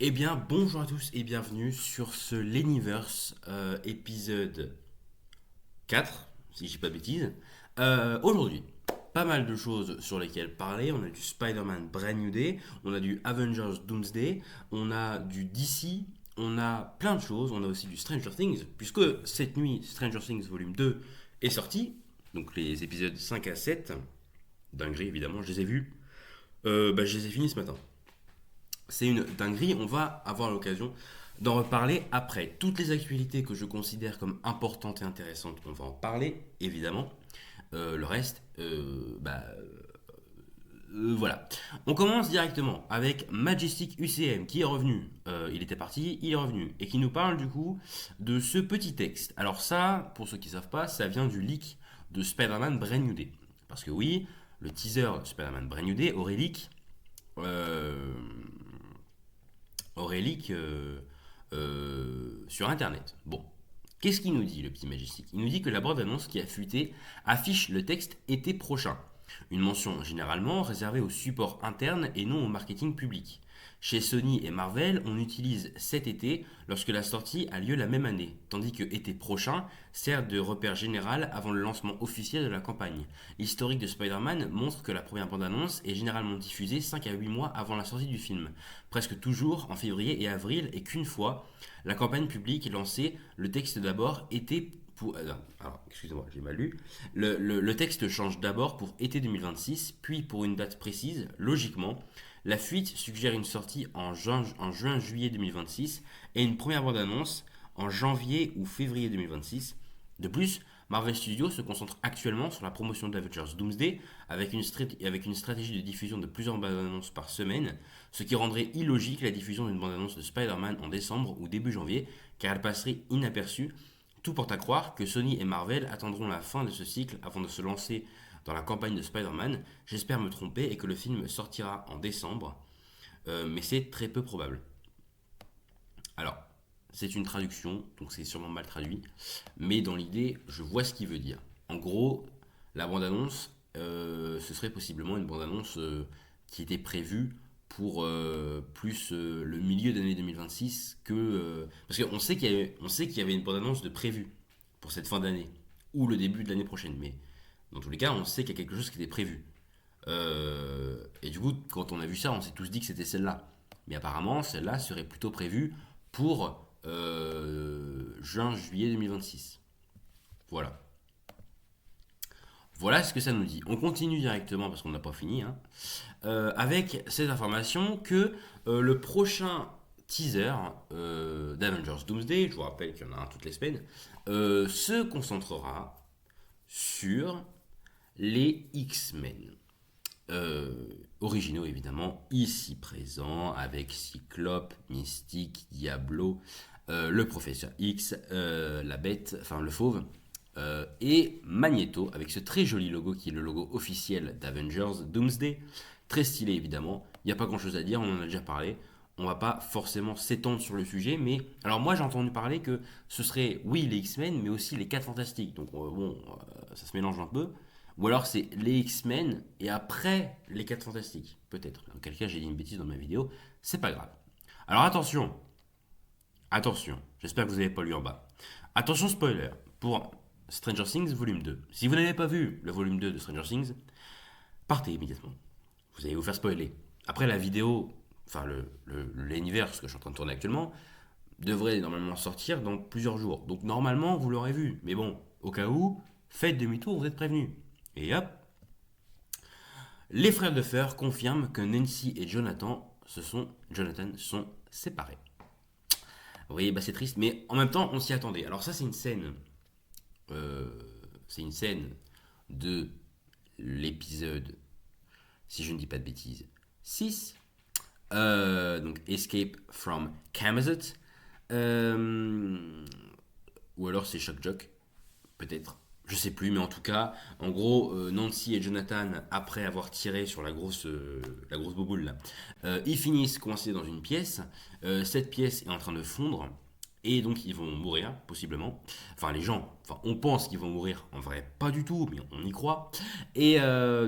Eh bien, bonjour à tous et bienvenue sur ce Leniverse épisode 4, si je dis pas de bêtises. Aujourd'hui, pas mal de choses sur lesquelles parler. On a du Spider-Man Brand New Day, on a du Avengers Doomsday, on a du DC, on a plein de choses. On a aussi du Stranger Things, puisque cette nuit, Stranger Things Volume 2 est sorti. Donc les épisodes 5 à 7, dinguerie évidemment, je les ai vus. Je les ai finis ce matin. C'est une dinguerie, on va avoir l'occasion d'en reparler après. Toutes les actualités que je considère comme importantes et intéressantes, on va en parler, évidemment. Le reste, voilà. On commence directement avec Majestic UCM qui est revenu. Il était parti, il est revenu. Et qui nous parle du coup de ce petit texte. Alors ça, pour ceux qui ne savent pas, ça vient du leak de Spider-Man Brand New Day. Parce que oui, le teaser de Spider-Man Brand New Day aurait leak euh, Aurélique sur Internet. Bon, qu'est-ce qu'il nous dit, le petit Majestic? Il nous dit que la bande-annonce qui a fuité affiche le texte été prochain. Une mention généralement réservée au support interne et non au marketing public. Chez Sony et Marvel, on utilise cet été lorsque la sortie a lieu la même année, tandis que été prochain sert de repère général avant le lancement officiel de la campagne. L'historique de Spider-Man montre que la première bande-annonce est généralement diffusée 5 à 8 mois avant la sortie du film, presque toujours en février et avril, et qu'une fois la campagne publique est lancée, le texte d'abord était pour, alors, excusez-moi, j'ai mal lu. Le texte change d'abord pour été 2026, puis pour une date précise. Logiquement, la fuite suggère une sortie en juin-juillet 2026 et une première bande-annonce en janvier ou février 2026. De plus, Marvel Studios se concentre actuellement sur la promotion d'Avengers Doomsday avec une stratégie de diffusion de plusieurs bandes-annonces par semaine, ce qui rendrait illogique la diffusion d'une bande-annonce de Spider-Man en décembre ou début janvier, car elle passerait inaperçue. Tout porte à croire que Sony et Marvel attendront la fin de ce cycle avant de se lancer dans la campagne de Spider-Man. J'espère me tromper et que le film sortira en décembre, mais c'est très peu probable. Alors, c'est une traduction, donc c'est sûrement mal traduit, mais dans l'idée, je vois ce qu'il veut dire. En gros, la bande-annonce, ce serait possiblement une bande-annonce qui était prévue pour plus le milieu d'année 2026 que... parce qu'on sait on sait qu'il y avait une bande-annonce de prévue pour cette fin d'année, ou le début de l'année prochaine, mais dans tous les cas, on sait qu'il y a quelque chose qui était prévu. Et du coup, quand on a vu ça, on s'est tous dit que c'était celle-là. Mais apparemment, celle-là serait plutôt prévue pour juin-juillet 2026. Voilà. Voilà ce que ça nous dit. On continue directement parce qu'on n'a pas fini, hein, avec cette information que le prochain teaser d'Avengers Doomsday, je vous rappelle qu'il y en a un toutes les semaines, se concentrera sur les X-Men. Originaux évidemment, ici présents, avec Cyclope, Mystique, Diablo, le Professeur X, la bête, enfin le fauve, et Magneto, avec ce très joli logo qui est le logo officiel d'Avengers Doomsday. Très stylé évidemment, il n'y a pas grand chose à dire, on en a déjà parlé. On va pas forcément s'étendre sur le sujet, mais alors moi j'ai entendu parler que ce serait, oui, les X-Men, mais aussi les 4 Fantastiques. Donc ça se mélange un peu. Ou alors c'est les X-Men et après les 4 Fantastiques. Peut-être. En quel cas j'ai dit une bêtise dans ma vidéo. C'est pas grave. Alors attention. Attention. J'espère que vous n'avez pas lu en bas. Attention spoiler. Pour Stranger Things volume 2. Si vous n'avez pas vu le volume 2 de Stranger Things, partez immédiatement. Vous allez vous faire spoiler. Après la vidéo, enfin l'univers, ce que je suis en train de tourner actuellement, devrait normalement sortir dans plusieurs jours. Donc normalement, vous l'aurez vu. Mais bon, au cas où, faites demi-tour, vous êtes prévenus. Et hop, les frères de fer confirment que Nancy et Jonathan sont séparés. Oui, bah c'est triste, mais en même temps, on s'y attendait. Alors ça, euh, c'est une scène de l'épisode, si je ne dis pas de bêtises, 6. Donc Escape from Camazot. Euh, ou alors c'est Shock Jock, peut-être. Je sais plus, mais en tout cas, en gros, Nancy et Jonathan, après avoir tiré sur la grosse bouboule là, ils finissent coincés dans une pièce. Cette pièce est en train de fondre. Et donc ils vont mourir, possiblement. Enfin, les gens, enfin, on pense qu'ils vont mourir. En vrai, pas du tout, mais on y croit. Et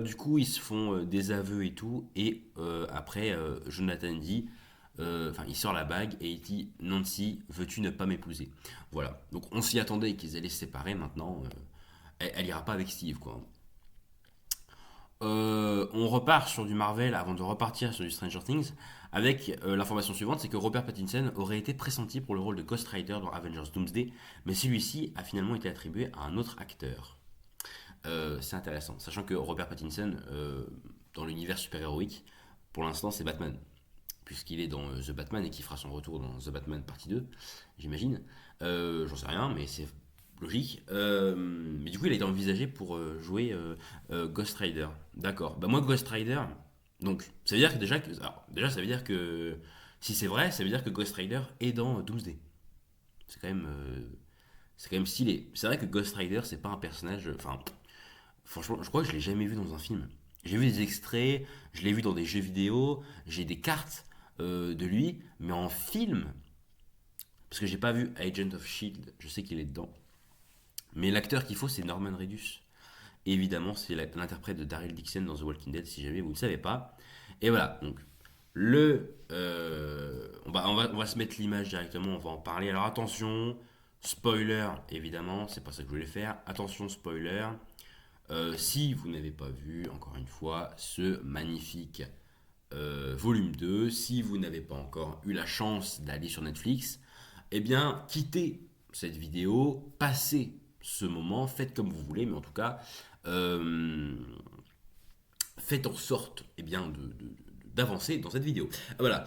du coup, ils se font des aveux et tout. Et après, Jonathan dit Enfin, il sort la bague et il dit Nancy, veux-tu ne pas m'épouser? Voilà. Donc on s'y attendait qu'ils allaient se séparer. Maintenant, elle ira pas avec Steve, quoi. On repart sur du Marvel avant de repartir sur du Stranger Things avec l'information suivante, c'est que Robert Pattinson aurait été pressenti pour le rôle de Ghost Rider dans Avengers Doomsday, mais celui-ci a finalement été attribué à un autre acteur. C'est intéressant, sachant que Robert Pattinson, dans l'univers super-héroïque, pour l'instant c'est Batman, puisqu'il est dans The Batman et qu'il fera son retour dans The Batman partie 2, j'imagine. J'en sais rien, mais c'est logique. Mais du coup, il a été envisagé pour jouer Ghost Rider. D'accord. Bah moi, Ghost Rider, donc ça veut dire que déjà, alors, déjà ça veut dire que si c'est vrai, ça veut dire que Ghost Rider est dans Doomsday. C'est quand même, c'est quand même stylé. C'est vrai que Ghost Rider, c'est pas un personnage. Enfin, franchement, je crois que je l'ai jamais vu dans un film. J'ai vu des extraits, je l'ai vu dans des jeux vidéo, j'ai des cartes de lui, mais en film, parce que j'ai pas vu Agent of Shield, je sais qu'il est dedans. Mais l'acteur qu'il faut, c'est Norman Reedus. Et évidemment, c'est l'interprète de Daryl Dixon dans The Walking Dead, si jamais vous ne le savez pas. Et voilà, donc on va se mettre l'image directement, on va en parler. Alors attention, spoiler, évidemment, c'est pas ça que je voulais faire. Attention, spoiler. Si vous n'avez pas vu, encore une fois, ce magnifique volume 2, si vous n'avez pas encore eu la chance d'aller sur Netflix, eh bien, quittez cette vidéo, passez ce moment, faites comme vous voulez, mais en tout cas, euh, faites en sorte d'avancer dans cette vidéo. Voilà.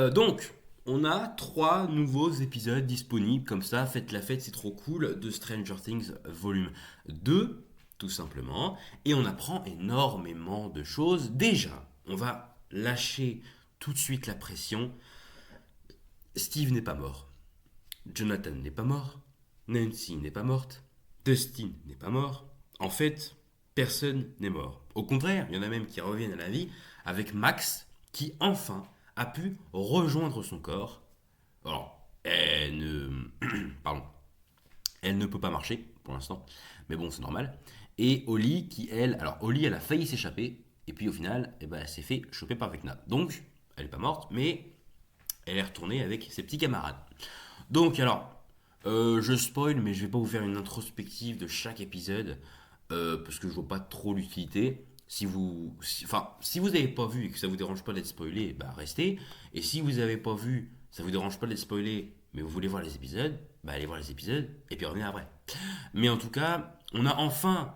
Donc, on a 3 nouveaux épisodes disponibles, comme ça, faites la fête, c'est trop cool, de Stranger Things volume 2, tout simplement. Et on apprend énormément de choses. Déjà, on va lâcher tout de suite la pression. Steve n'est pas mort. Jonathan n'est pas mort. Nancy n'est pas morte. Dustin n'est pas mort. En fait, personne n'est mort. Au contraire, il y en a même qui reviennent à la vie avec Max qui enfin a pu rejoindre son corps. Alors, pardon, elle ne peut pas marcher pour l'instant, mais bon, c'est normal. Et Holly qui, elle, alors Holly, elle a failli s'échapper, et puis au final, eh ben, elle s'est fait choper par Vecna. Donc, elle n'est pas morte, mais elle est retournée avec ses petits camarades. Donc, alors, je spoil, mais je vais pas vous faire une introspective de chaque épisode, parce que je vois pas trop l'utilité. Si vous n'avez pas vu et que ça vous dérange pas d'être spoilé, bah restez. Et si vous n'avez pas vu, ça vous dérange pas d'être spoilé, mais vous voulez voir les épisodes, bah allez voir les épisodes et puis revenez après. Mais en tout cas, on a enfin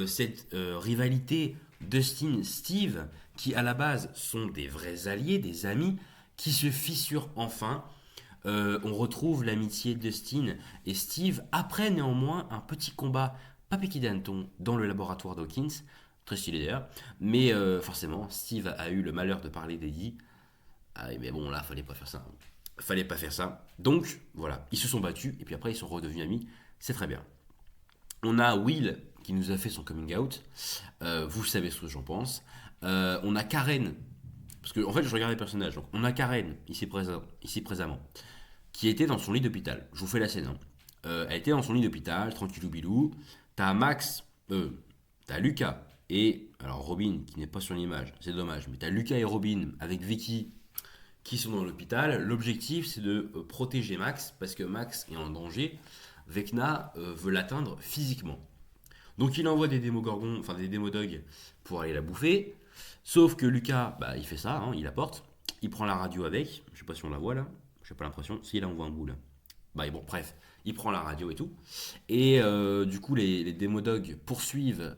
cette rivalité Dustin-Steve qui à la base sont des vrais alliés, des amis, qui se fissurent enfin. On retrouve l'amitié de Dustin et Steve après néanmoins un petit combat pas piqué d'hanneton dans le laboratoire Dawkins, très stylé d'ailleurs, mais forcément Steve a eu le malheur de parler d'Eddie. Ah, mais bon là fallait pas faire ça, fallait pas faire ça. Donc voilà, ils se sont battus et puis après ils sont redevenus amis, c'est très bien. On a Will qui nous a fait son coming out. Vous savez ce que j'en pense. On a Karen, parce que en fait je regarde les personnages. Donc on a Karen ici présentement, qui était dans son lit d'hôpital. Je vous fais la scène, hein. Elle était dans son lit d'hôpital, tranquillou bilou. T'as Max, t'as Lucas et alors Robin qui n'est pas sur l'image, c'est dommage. Mais t'as Lucas et Robin avec Vicky qui sont dans l'hôpital. L'objectif c'est de protéger Max parce que Max est en danger. Vecna veut l'atteindre physiquement. Donc il envoie des démogorgons, enfin des démodogs pour aller la bouffer. Sauf que Lucas, bah, il fait ça, hein, il apporte. Il prend la radio avec. Je sais pas si on la voit là. J'ai pas l'impression. Si là on voit un bout là. Bah bon, bref, il prend la radio et tout. Et du coup, les démodogs poursuivent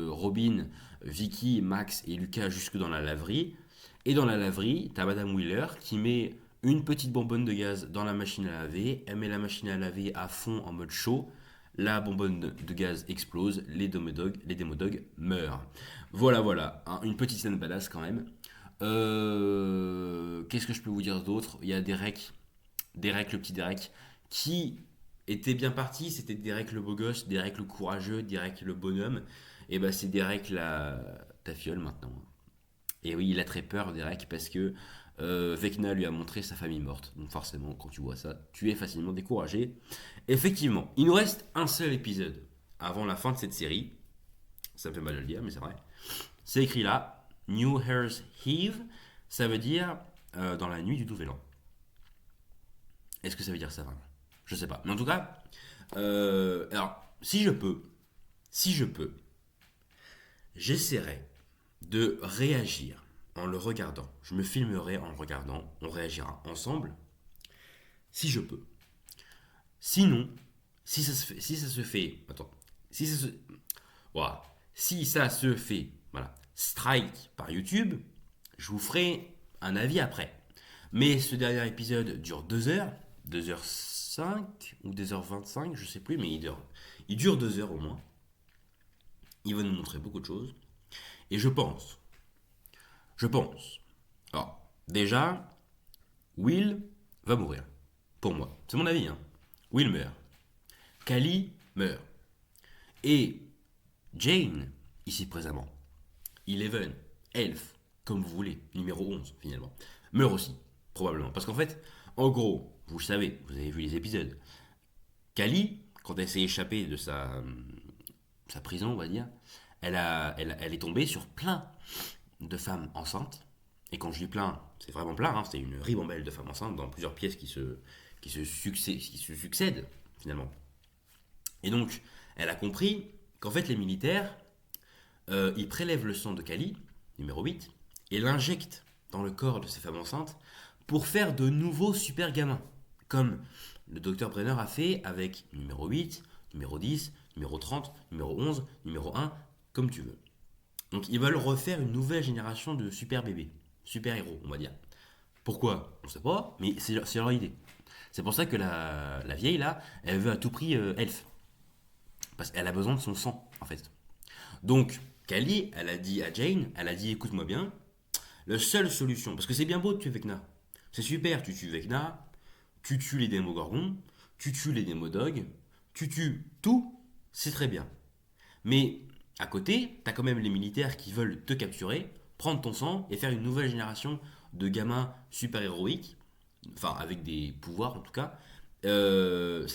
Robin, Vicky, Max et Lucas jusque dans la laverie. Et dans la laverie, t'as Madame Wheeler qui met une petite bonbonne de gaz dans la machine à laver. Elle met la machine à laver à fond en mode chaud. La bonbonne de gaz explose, les démodogs meurent. Voilà, voilà, hein, une petite scène badass quand même. Qu'est-ce que je peux vous dire d'autre? Il y a Derek, le petit Derek, qui était bien parti. C'était Derek le beau gosse, Derek le courageux, Derek le bonhomme. Et bah c'est Derek ta fiole maintenant. Et oui, il a très peur, Derek, parce que Vecna lui a montré sa famille morte. Donc forcément, quand tu vois ça, tu es facilement découragé. Effectivement, il nous reste un seul épisode avant la fin de cette série. Ça me fait mal de le dire, mais c'est vrai. C'est écrit là, New Year's Eve. Ça veut dire dans la nuit du Nouvel An. Est-ce que ça veut dire ça vraiment? Je sais pas. Mais en tout cas, alors, si je peux, j'essaierai de réagir en le regardant. Je me filmerai en le regardant, on réagira ensemble, si je peux. Sinon, si ça se fait, attends, si ça se, voilà, si ça se fait, voilà, strike par YouTube, je vous ferai un avis après. Mais ce dernier épisode dure 2 heures, 2h05 ou 2h25, je sais plus, mais il dure 2 heures au moins. Il va nous montrer beaucoup de choses. Et je pense, alors, déjà, Will va mourir. Pour moi. C'est mon avis, hein. Will meurt. Callie meurt. Et Jane, ici présentement, Eleven, Elf, comme vous voulez, numéro 11 finalement, meurt aussi, probablement. Parce qu'en fait, en gros, vous le savez, vous avez vu les épisodes, Callie, quand elle s'est échappée de sa prison, on va dire, elle est tombée sur plein de femmes enceintes. Et quand je dis plein, c'est vraiment plein, hein, c'est une ribambelle de femmes enceintes dans plusieurs pièces qui se succèdent, finalement. Et donc, elle a compris qu'en fait, les militaires, ils prélèvent le sang de Kali, numéro 8, et l'injectent dans le corps de ces femmes enceintes pour faire de nouveaux super gamins. Comme le docteur Brenner a fait avec numéro 8, numéro 10, numéro 30, numéro 11, numéro 1, comme tu veux. Donc ils veulent refaire une nouvelle génération de super bébés, super héros, on va dire. Pourquoi? On sait pas, mais c'est leur idée. C'est pour ça que la vieille là, elle veut à tout prix Elf. Parce qu'elle a besoin de son sang, en fait. Donc, Kali, elle a dit à Jane, elle a dit écoute-moi bien, la seule solution, parce que c'est bien beau de tuer Vecna. C'est super, tu tues Vecna, tu tues les démogorgons, tu tues les démodogs, tu tues tout, c'est très bien. Mais à côté, t'as quand même les militaires qui veulent te capturer, prendre ton sang et faire une nouvelle génération de gamins super héroïques, enfin avec des pouvoirs en tout cas. Ça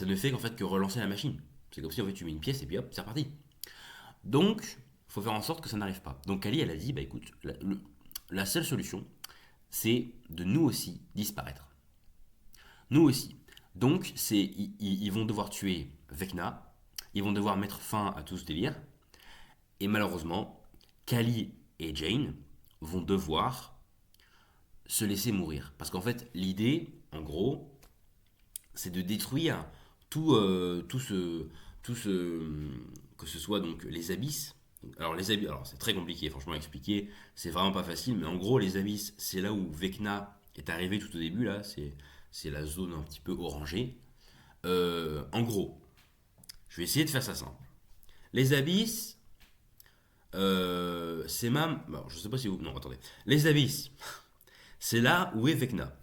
ne fait qu'en fait que relancer la machine. C'est comme si en fait tu mets une pièce et puis hop, c'est reparti. Donc, il faut faire en sorte que ça n'arrive pas. Donc Kali, elle a dit, bah écoute, la seule solution, c'est de nous aussi disparaître. Nous aussi. Donc, ils vont devoir tuer Vecna, ils vont devoir mettre fin à tout ce délire, et malheureusement, Kali et Jane vont devoir se laisser mourir. Parce qu'en fait, l'idée, en gros, c'est de détruire tout, tout ce, que ce soit donc les abysses. Alors les abysses, alors c'est très compliqué, franchement à expliquer, c'est vraiment pas facile, mais en gros les abysses, c'est là où Vecna est arrivé tout au début là, c'est la zone un petit peu orangée. En gros, je vais essayer de faire ça simple. Les abysses, c'est même, bon, je sais pas si vous, non attendez, les abysses, c'est là où est Vecna.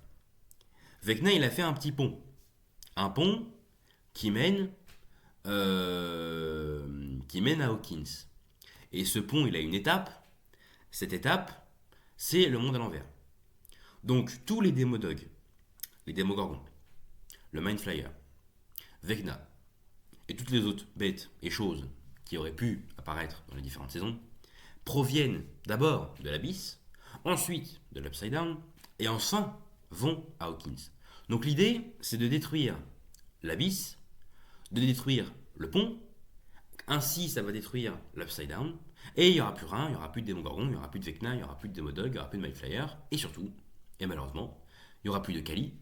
Vecna il a fait un pont qui mène qui mène à Hawkins. Et ce pont, il a une étape. Cette étape, c'est le monde à l'envers. Donc, tous les démodogs, les démogorgons, le Mind Flyer, Vecna, et toutes les autres bêtes et choses qui auraient pu apparaître dans les différentes saisons, proviennent d'abord de l'Abysse, ensuite de l'Upside Down, et enfin vont à Hawkins. Donc l'idée, c'est de détruire l'Abysse, de détruire le pont. Ainsi, ça va détruire l'Upside Down. Et il n'y aura plus rien, il n'y aura plus de Démogorgon, il n'y aura plus de Vecna, il n'y aura plus de Demodog, il n'y aura plus de Mindflyer. Et surtout, et malheureusement, il n'y aura plus de Kali et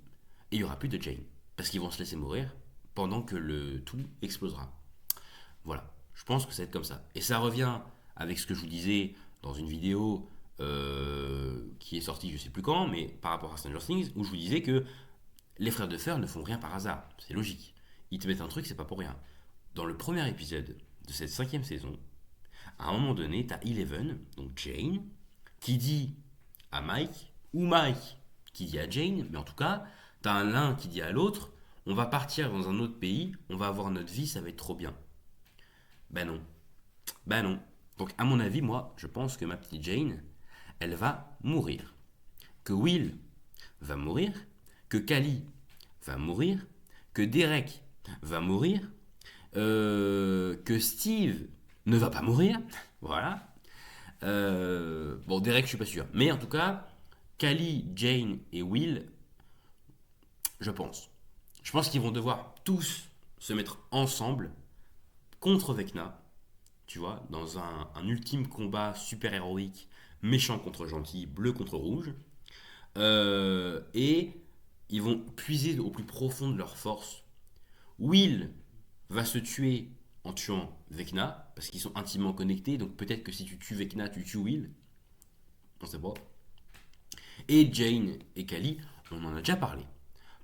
il n'y aura plus de Jane. Parce qu'ils vont se laisser mourir pendant que le tout explosera. Voilà, je pense que ça va être comme ça. Et ça revient avec ce que je vous disais dans une vidéo qui est sortie je sais plus quand, mais par rapport à Stranger Things, où je vous disais que les frères de fer ne font rien par hasard. C'est logique. Ils te mettent un truc, c'est pas pour rien. Dans le premier épisode de cette 5e saison, à un moment donné, t'as Eleven, donc Jane, qui dit à Mike, ou Mike qui dit à Jane, mais en tout cas, t'as l'un qui dit à l'autre, on va partir dans un autre pays, on va avoir notre vie, ça va être trop bien. Ben non. Ben non. Donc à mon avis, moi, je pense que ma petite Jane, elle va mourir. Que Will va mourir, que Callie va mourir, que Derek va mourir, que Steve ne va pas mourir. Voilà. Bon, Derek, je suis pas sûr. Mais en tout cas, Callie, Jane et Will, je pense. Je pense qu'ils vont devoir tous se mettre ensemble contre Vecna, tu vois, dans un ultime combat super héroïque, méchant contre gentil, bleu contre rouge. Et ils vont puiser au plus profond de leur force. Will va se tuer en tuant Vecna, parce qu'ils sont intimement connectés, donc peut-être que si tu tues Vecna, tu tues Will, on sait pas. Et Jane et Callie, on en a déjà parlé.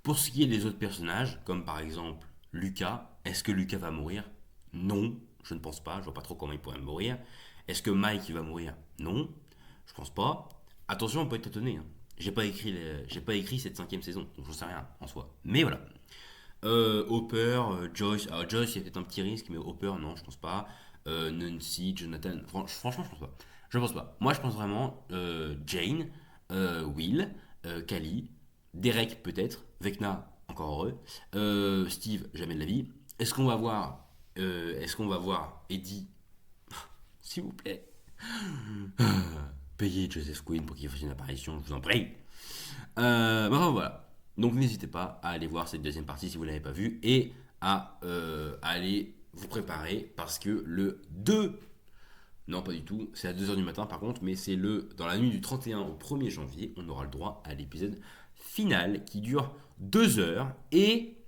Pour ce qui est des autres personnages, comme par exemple Lucas, est-ce que Lucas va mourir? Non, je ne pense pas, je vois pas trop comment il pourrait mourir. Est-ce que Mike va mourir? Non, je pense pas. Attention, on peut être étonné. Hein. J'ai pas écrit cette cinquième saison, donc j'en sais rien en soi. Mais voilà. Hopper, Joyce. Alors Joyce, il y a peut-être un petit risque, mais Hopper, non, je pense pas. Nancy, Jonathan. Franchement, je pense pas. Je pense pas. Moi, je pense vraiment Jane, Will, Callie, Derek peut-être, Vecna, encore heureux, Steve, jamais de la vie. Est-ce qu'on va voir Eddie, s'il vous plaît? Payez Joseph Quinn pour qu'il fasse une apparition, je vous en prie. Bah, enfin, voilà. Donc n'hésitez pas à aller voir cette deuxième partie si vous ne l'avez pas vue et à aller vous préparer parce que le 2, non pas du tout, c'est à 2h du matin par contre, mais c'est dans la nuit du 31 au 1er janvier, on aura le droit à l'épisode final qui dure 2 heures et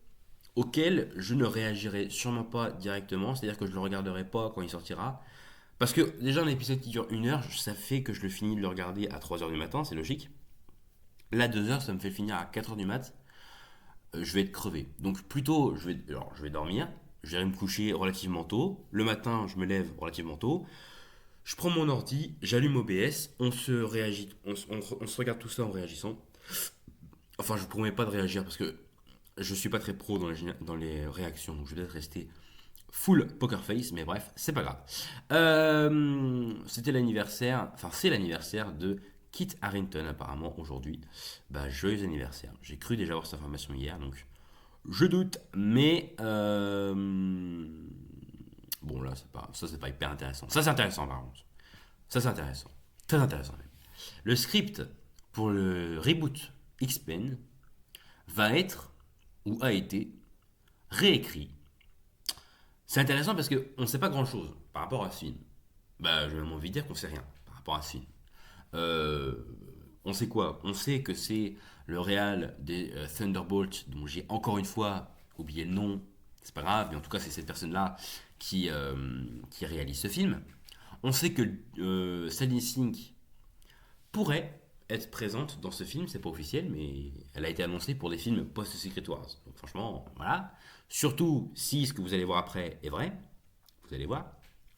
auquel je ne réagirai sûrement pas directement, c'est-à-dire que je ne le regarderai pas quand il sortira. Parce que déjà un épisode qui dure 1 heure, ça fait que je le finis de le regarder à 3 heures du matin, c'est logique. Là, 2 heures, ça me fait finir à 4 heures du mat. Je vais être crevé. Donc plutôt, je vais dormir, je vais me coucher relativement tôt. Le matin, je me lève relativement tôt. Je prends mon ordi, j'allume OBS, on se réagit, on se regarde tout ça en réagissant. Enfin, je ne vous promets pas de réagir parce que je suis pas très pro dans les réactions, donc je vais peut-être rester full poker face, mais bref, c'est pas grave. C'était l'anniversaire, enfin c'est l'anniversaire de Kit Harington apparemment aujourd'hui. Bah joyeux anniversaire. J'ai cru déjà avoir cette information hier, donc je doute, mais bon là c'est pas hyper intéressant. Ça c'est intéressant par contre. Ça c'est intéressant, très intéressant même. Le script pour le reboot X-Men va être ou a été réécrit. C'est intéressant parce qu'on ne sait pas grand chose par rapport à ce film. Bah, j'ai même envie de dire qu'on sait rien par rapport à ce film. Euh, on sait quoi? On sait que c'est le réal des Thunderbolts, dont j'ai encore une fois oublié le nom. C'est pas grave, mais en tout cas, c'est cette personne-là qui réalise ce film. On sait que Sally Sink pourrait être présente dans ce film, c'est pas officiel, mais elle a été annoncée pour des films post-Secret Wars. Donc franchement, voilà. Surtout si ce que vous allez voir après est vrai, vous allez voir,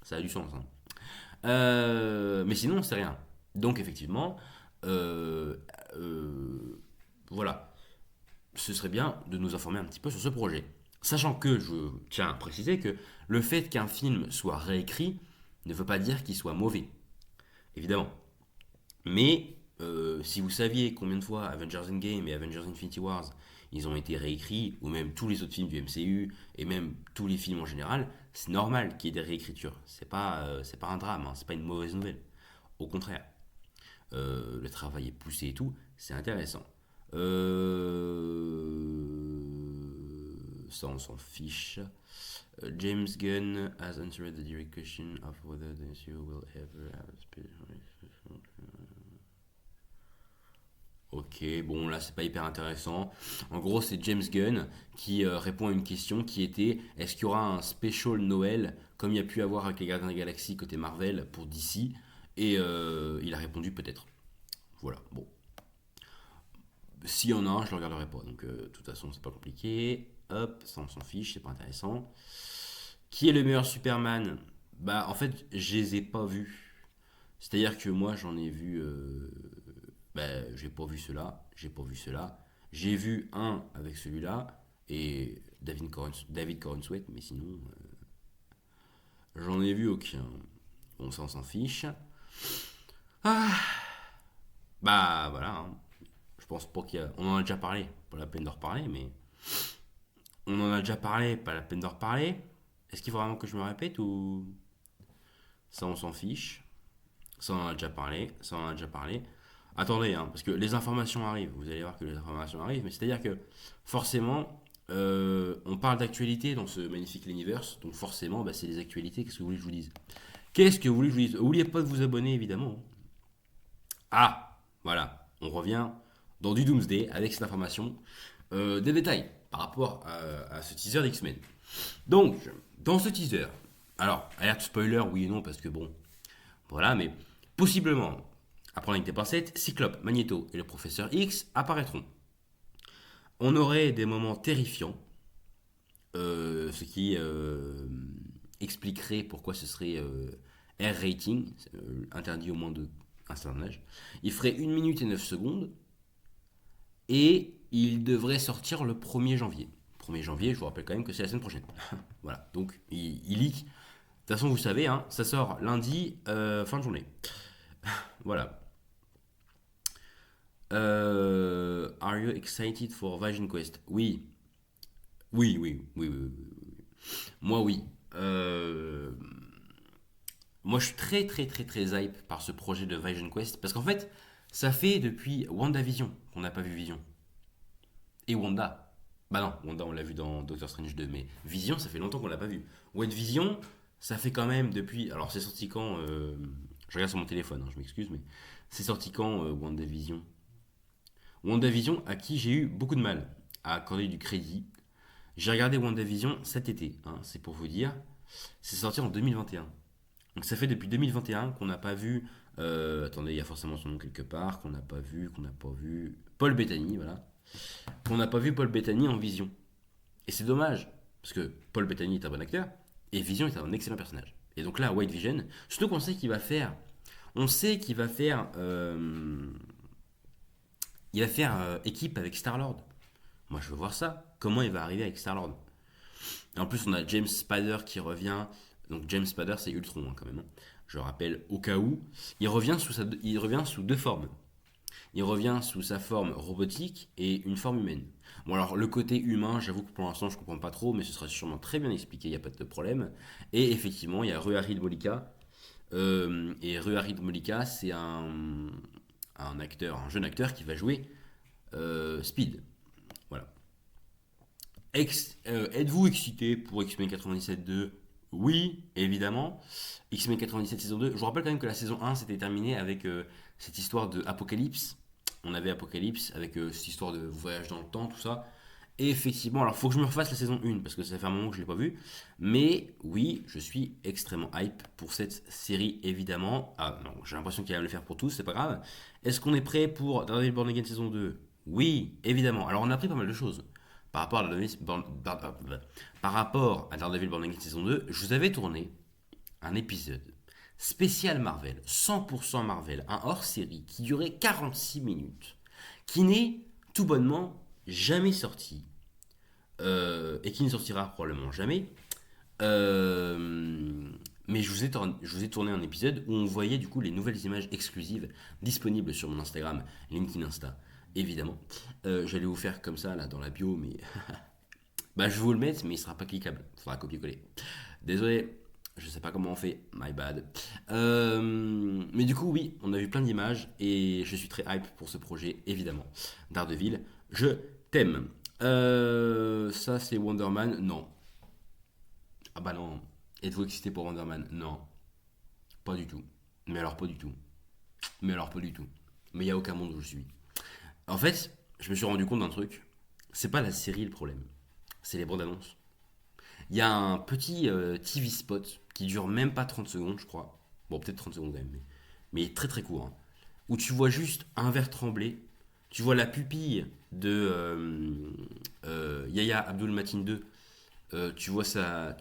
ça a du sens. Hein. Mais sinon, c'est rien. Donc effectivement, euh, euh, voilà, ce serait bien de nous informer un petit peu sur ce projet. Sachant que je tiens à préciser que le fait qu'un film soit réécrit ne veut pas dire qu'il soit mauvais, évidemment. Mais si vous saviez combien de fois Avengers Endgame et Avengers Infinity Wars ils ont été réécrits, ou même tous les autres films du MCU, et même tous les films en général, c'est normal qu'il y ait des réécritures. C'est pas un drame, hein, c'est pas une mauvaise nouvelle. Au contraire, le travail est poussé et tout, c'est intéressant. Ça, on s'en fiche. James Gunn has answered the direct question of whether the MCU will ever have a special. Ok, bon là c'est pas hyper intéressant. En gros c'est James Gunn qui répond à une question qui était est-ce qu'il y aura un special Noël comme il y a pu avoir avec les Gardiens de la Galaxie côté Marvel pour DC. Et il a répondu peut-être. Voilà, bon. S'il y en a un, je le regarderai pas. Donc de toute façon c'est pas compliqué. Hop, ça on s'en fiche, c'est pas intéressant. Qui est le meilleur Superman? Bah en fait je les ai pas vus. C'est-à-dire que moi j'en ai vu ben, j'ai pas vu cela, j'ai pas vu cela. J'ai vu un avec celui-là et David Corenswet, mais sinon, j'en ai vu aucun. Bon, ça, on s'en fiche. Ah, bah voilà, hein. Je pense pas qu'il y a. On en a déjà parlé, pas la peine de reparler, mais. On en a déjà parlé, pas la peine de reparler. Est-ce qu'il faut vraiment que je me répète ou. Ça, on s'en fiche. Ça, on en a déjà parlé. Ça, on en a déjà parlé. Attendez, hein, parce que les informations arrivent. Vous allez voir que les informations arrivent, mais c'est-à-dire que forcément, on parle d'actualité dans ce magnifique universe, donc forcément, bah, c'est les actualités. Qu'est-ce que vous voulez que je vous dise? Qu'est-ce que vous voulez que je vous dise? N'oubliez pas de vous abonner, évidemment. Ah, voilà, on revient dans du Doomsday avec cette information, des détails par rapport à ce teaser d'X-Men. Donc, dans ce teaser, alors, alerte spoiler, oui et non, parce que bon, voilà, mais possiblement, à prendre avec des pincettes, Cyclope, Magneto et le professeur X apparaîtront. On aurait des moments terrifiants, ce qui expliquerait pourquoi ce serait R rating, interdit au moins de un certain âge. Il ferait 1 minute et 9 secondes et il devrait sortir le 1er janvier. 1er janvier, je vous rappelle quand même que c'est la semaine prochaine. Voilà, donc il leak. De toute façon, vous savez, hein, ça sort lundi, fin de journée. Voilà. Are you excited for Vision Quest? Oui. Oui, oui, oui, oui, oui, oui. Moi, oui. Euh, Moi, je suis très, très, très, très hype par ce projet de Vision Quest. Parce qu'en fait, ça fait depuis WandaVision qu'on n'a pas vu Vision. Et Wanda. Bah non, Wanda, on l'a vu dans Doctor Strange 2. Mais Vision, ça fait longtemps qu'on l'a pas vu. What Vision, ça fait quand même depuis. Alors, c'est sorti quand je regarde sur mon téléphone, hein, je m'excuse, mais c'est sorti quand WandaVision? WandaVision, à qui j'ai eu beaucoup de mal à accorder du crédit. J'ai regardé WandaVision cet été, hein, c'est pour vous dire. C'est sorti en 2021. Donc ça fait depuis 2021 qu'on n'a pas vu. Attendez, il y a forcément son nom quelque part. Qu'on n'a pas vu. Paul Bettany, voilà. Qu'on n'a pas vu Paul Bettany en Vision. Et c'est dommage, parce que Paul Bettany est un bon acteur, et Vision est un excellent personnage. Et donc là, White Vision, surtout qu'on sait qu'il va faire. On sait qu'il va faire. Il va faire équipe avec Star-Lord. Moi, je veux voir ça. Comment il va arriver avec Star-Lord? Et en plus, on a James Spader qui revient. Donc James Spader, c'est Ultron hein, quand même, hein. Je rappelle au cas où. Il revient sous deux formes. Il revient sous sa forme robotique et une forme humaine. Bon alors le côté humain, j'avoue que pour l'instant je comprends pas trop, mais ce sera sûrement très bien expliqué, il n'y a pas de problème. Et effectivement, il y a Ruarid Molika. Et Ruarid Molika, c'est un acteur, un jeune acteur qui va jouer Speed. Voilà. Êtes-vous excité pour X-Men 97.2? Oui, évidemment. X-Men 97 saison 2. Je vous rappelle quand même que la saison 1 s'était terminée avec cette histoire de Apocalypse. On avait Apocalypse avec cette histoire de voyage dans le temps, tout ça. Et effectivement, alors faut que je me refasse la saison 1 parce que ça fait un moment que je ne l'ai pas vue. Mais oui, je suis extrêmement hype pour cette série, évidemment. Ah non, j'ai l'impression qu'il va me le faire pour tous, c'est pas grave. Est-ce qu'on est prêt pour Daredevil Born Again saison 2? Oui, évidemment. Alors on a appris pas mal de choses. Par rapport à par rapport à Daredevil Born Again saison 2, je vous avais tourné un épisode spécial Marvel, 100% Marvel, un hors-série qui durait 46 minutes, qui n'est tout bonnement jamais sorti, et qui ne sortira probablement jamais. Mais je vous ai tourné un épisode où on voyait du coup les nouvelles images exclusives disponibles sur mon Instagram, LinkedIn Insta, évidemment. J'allais vous faire comme ça là dans la bio, mais bah, je vais vous le mettre, mais il sera pas cliquable. Il faudra copier-coller. Désolé, je sais pas comment on fait. My bad. Mais du coup, oui, on a vu plein d'images et je suis très hype pour ce projet, évidemment. Daredevil, je t'aime. Ça, c'est Wonder Man. Non. Ah bah non. Êtes-vous excité pour Wonder Man? Non. Pas du tout. Mais alors, pas du tout. Mais alors, pas du tout. Mais il n'y a aucun monde où je suis. En fait, je me suis rendu compte d'un truc. C'est pas la série le problème. C'est les bandes annonces. Il y a un petit TV spot qui dure même pas 30 secondes, je crois. Bon, peut-être 30 secondes quand même, mais il est très très court, hein. Où tu vois juste un verre trembler, tu vois la pupille de Yahya Abdul Matin 2, tu vois sa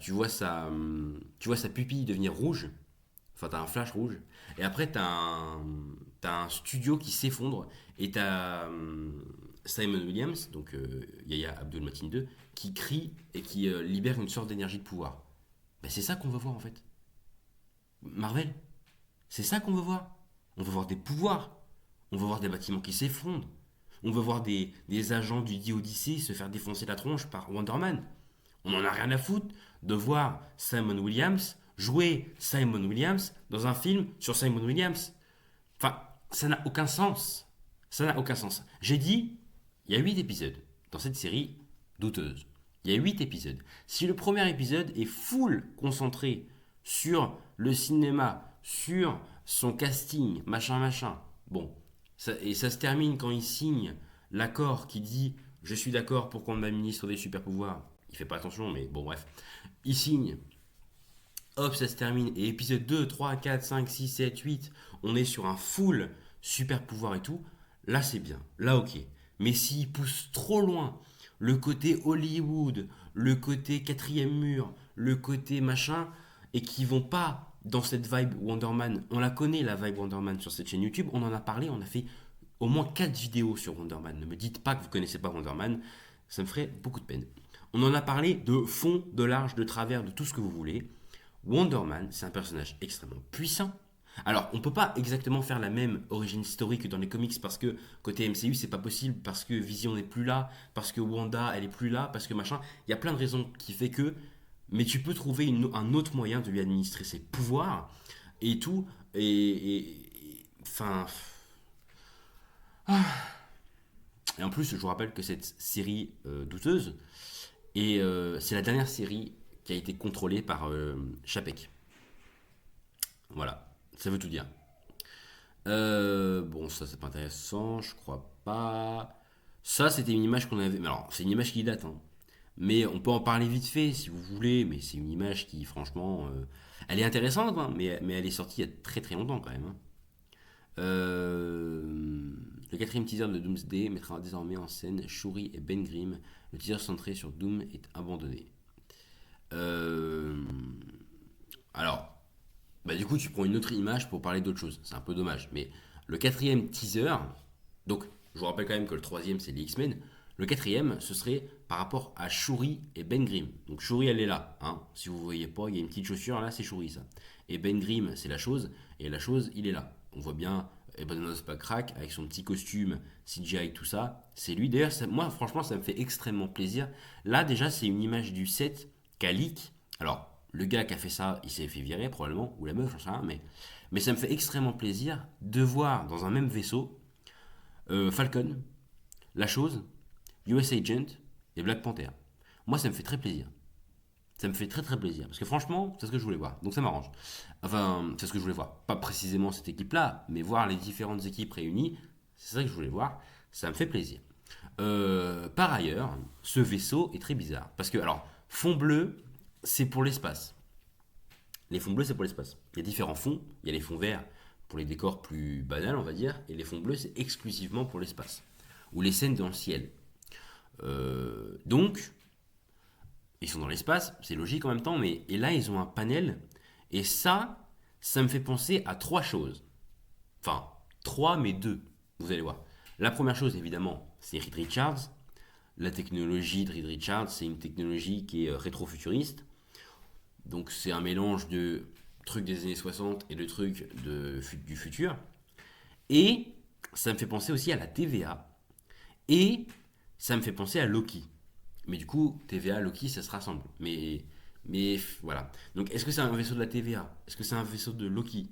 pupille devenir rouge, enfin t'as un flash rouge, et après t'as un studio qui s'effondre, et t'as Simon Williams, donc Yahya Abdul Matin 2, qui crie et qui libère une sorte d'énergie de pouvoir. Ben, c'est ça qu'on veut voir en fait. Marvel, c'est ça qu'on veut voir. On veut voir des pouvoirs, on veut voir des bâtiments qui s'effondrent, on veut voir des agents du dit Odyssey se faire défoncer la tronche par Wonder Man. On en a rien à foutre de voir Simon Williams jouer Simon Williams dans un film sur Simon Williams. Enfin, ça n'a aucun sens. Ça n'a aucun sens. J'ai dit, il y a 8 épisodes dans cette série douteuse. Il y a 8 épisodes. Si le premier épisode est full concentré sur le cinéma, sur son casting, machin, machin, bon, et ça se termine quand il signe l'accord qui dit je suis d'accord pour qu'on m'administre des super pouvoirs. Il fait pas attention, mais bon, bref. Il signe, hop, ça se termine. Et épisode 2, 3, 4, 5, 6, 7, 8, on est sur un full super pouvoir et tout. Là, c'est bien. Là, ok. Mais s'il pousse trop loin le côté Hollywood, le côté quatrième mur, le côté machin, et qui vont pas dans cette vibe Wonder Man, on la connaît la vibe Wonder Man sur cette chaîne YouTube, on en a parlé, on a fait au moins 4 vidéos sur Wonder Man. Ne me dites pas que vous connaissez pas Wonder Man, ça me ferait beaucoup de peine. On en a parlé de fond, de large, de travers, de tout ce que vous voulez. Wonder Man, c'est un personnage extrêmement puissant. Alors, on peut pas exactement faire la même origin story que dans les comics parce que côté MCU, c'est pas possible, parce que Vision n'est plus là, parce que Wanda, elle est plus là, parce que machin. Il y a plein de raisons qui fait que. Mais tu peux trouver un autre moyen de lui administrer ses pouvoirs et tout. Enfin. Et en plus, je vous rappelle que cette série douteuse, c'est la dernière série qui a été contrôlée par Chapek. Voilà, ça veut tout dire. Bon, ça c'est pas intéressant, je crois pas. Ça c'était une image qu'on avait. Mais alors, c'est une image qui date, hein. Mais on peut en parler vite fait si vous voulez. Mais c'est une image qui, franchement, elle est intéressante, hein, mais elle est sortie il y a très très longtemps quand même, hein. Le quatrième teaser de Doomsday mettra désormais en scène Shuri et Ben Grimm. Le teaser centré sur Doom est abandonné. Euh, alors, bah du coup, tu prends une autre image pour parler d'autre chose. C'est un peu dommage. Mais le quatrième teaser, donc je vous rappelle quand même que le troisième c'est les X-Men. Le quatrième, ce serait par rapport à Shuri et Ben Grimm. Donc Shuri, elle est là, hein. Si vous voyez pas, il y a une petite chaussure là, c'est Shuri ça. Et Ben Grimm, c'est la chose. Et la chose, il est là. On voit bien Ebenezer Crack avec son petit costume CGI, tout ça. C'est lui. D'ailleurs, moi, franchement, ça me fait extrêmement plaisir. Là, déjà, c'est une image du set qu'a leak. Alors, le gars qui a fait ça, il s'est fait virer probablement, ou la meuf, j'en sais rien, mais ça me fait extrêmement plaisir de voir dans un même vaisseau Falcon, La Chose, US Agent et Black Panther. Moi, ça me fait très plaisir. Ça me fait très très plaisir. Parce que franchement, c'est ce que je voulais voir. Donc ça m'arrange. Enfin, c'est ce que je voulais voir. Pas précisément cette équipe-là, mais voir les différentes équipes réunies, c'est ça que je voulais voir. Ça me fait plaisir. Par ailleurs, ce vaisseau est très bizarre. Parce que, alors, fond bleu, c'est pour l'espace. Les fonds bleus, c'est pour l'espace. Il y a différents fonds. Il y a les fonds verts pour les décors plus banals, on va dire. Et les fonds bleus, c'est exclusivement pour l'espace. Ou les scènes dans le ciel. Donc, ils sont dans l'espace, c'est logique en même temps, mais et là, ils ont un panel. Et ça me fait penser à trois choses. Enfin, trois, mais deux. Vous allez voir. La première chose, évidemment, c'est Reed Richards. La technologie de Reed Richards, c'est une technologie qui est rétro-futuriste. Donc c'est un mélange de trucs des années 60 et de trucs du futur. Et ça me fait penser aussi à la TVA. Et ça me fait penser à Loki. Mais du coup, TVA, Loki, ça se rassemble. Mais voilà. Donc est-ce que c'est un vaisseau de la TVA? Est-ce que c'est un vaisseau de Loki?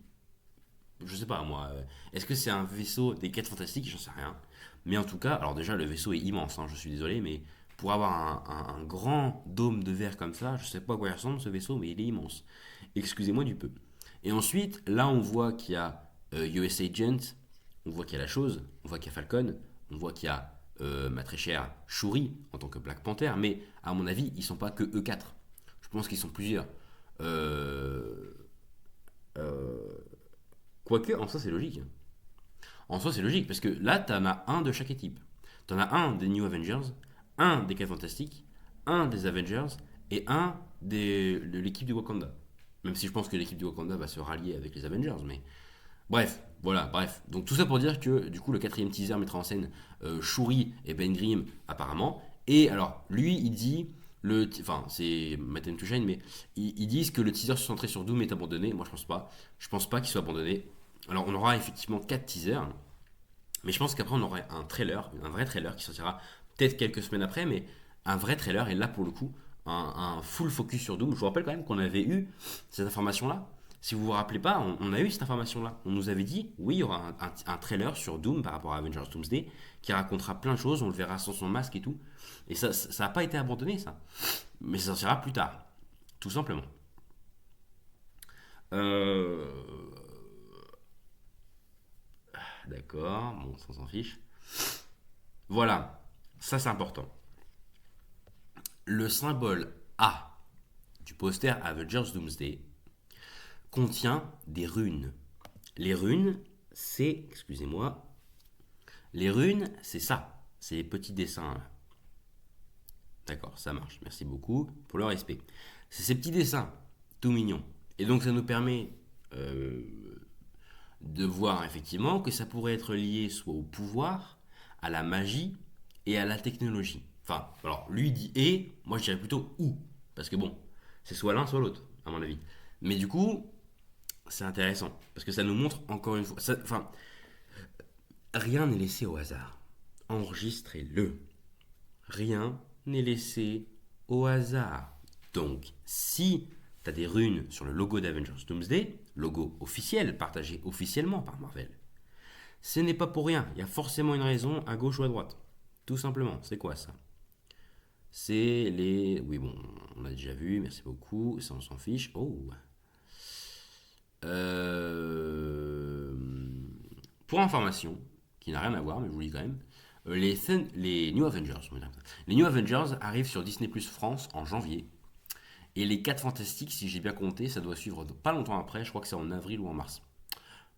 Je sais pas moi. Est-ce que c'est un vaisseau des 4 Fantastiques? J'en sais rien. Mais en tout cas, alors déjà le vaisseau est immense, hein, je suis désolé, mais pour avoir un grand dôme de verre comme ça, je sais pas à quoi il ressemble ce vaisseau, mais il est immense. Excusez-moi du peu. Et ensuite, là on voit qu'il y a US Agent, on voit qu'il y a la chose, on voit qu'il y a Falcon, on voit qu'il y a ma très chère Shuri en tant que Black Panther, mais à mon avis, ils sont pas que eux 4. Je pense qu'ils sont plusieurs. Euh, euh, Quoique, en soi, c'est logique. En soi, c'est logique, parce que là, t'en as un de chaque équipe. T'en as un des New Avengers, un des 4 Fantastiques, un des Avengers et un de l'équipe du Wakanda. Même si je pense que l'équipe du Wakanda va se rallier avec les Avengers, mais bref, voilà, bref. Donc tout ça pour dire que du coup le quatrième teaser mettra en scène Shuri et Ben Grimm apparemment. Et alors lui il dit enfin c'est Matten to Shine, mais ils disent que le teaser centré sur Doom est abandonné. Moi je pense pas. Je pense pas qu'il soit abandonné. Alors on aura effectivement 4 teasers, mais je pense qu'après on aura un trailer, un vrai trailer qui sortira peut-être quelques semaines après, mais un vrai trailer. Et là pour le coup un full focus sur Doom. Je vous rappelle quand même qu'on avait eu cette information là. Si vous vous rappelez pas, on a eu cette information-là. On nous avait dit, oui, il y aura un trailer sur Doom par rapport à Avengers Doomsday qui racontera plein de choses, on le verra sans son masque et tout. Et ça n'a pas été abandonné, ça. Mais ça sortira plus tard, tout simplement. Euh, D'accord, bon, ça s'en fiche. Voilà, ça c'est important. Le symbole A du poster Avengers Doomsday contient des runes. Les runes, c'est, excusez-moi, les runes, c'est ça, c'est les petits dessins là. D'accord, ça marche, merci beaucoup pour le respect. C'est ces petits dessins, tout mignons. Et donc ça nous permet euh, de voir effectivement que ça pourrait être lié soit au pouvoir, à la magie et à la technologie. Enfin, alors lui dit et, moi je dirais plutôt ou. Parce que bon, c'est soit l'un soit l'autre, à mon avis. Mais du coup, c'est intéressant. Parce que ça nous montre encore une fois. Enfin, rien n'est laissé au hasard. Enregistrez-le. Rien n'est laissé au hasard. Donc, si tu as des runes sur le logo d'Avengers Doomsday, logo officiel, partagé officiellement par Marvel, ce n'est pas pour rien. Il y a forcément une raison à gauche ou à droite. Tout simplement. C'est quoi ça? C'est les. Oui, bon, on a déjà vu, merci beaucoup. Ça, on s'en fiche. Oh. Euh, Pour information, qui n'a rien à voir, mais je vous le dis quand même, les New Avengers, les New Avengers arrivent sur Disney Plus France en janvier. Et les 4 Fantastiques, si j'ai bien compté, ça doit suivre pas longtemps après, je crois que c'est en avril ou en mars.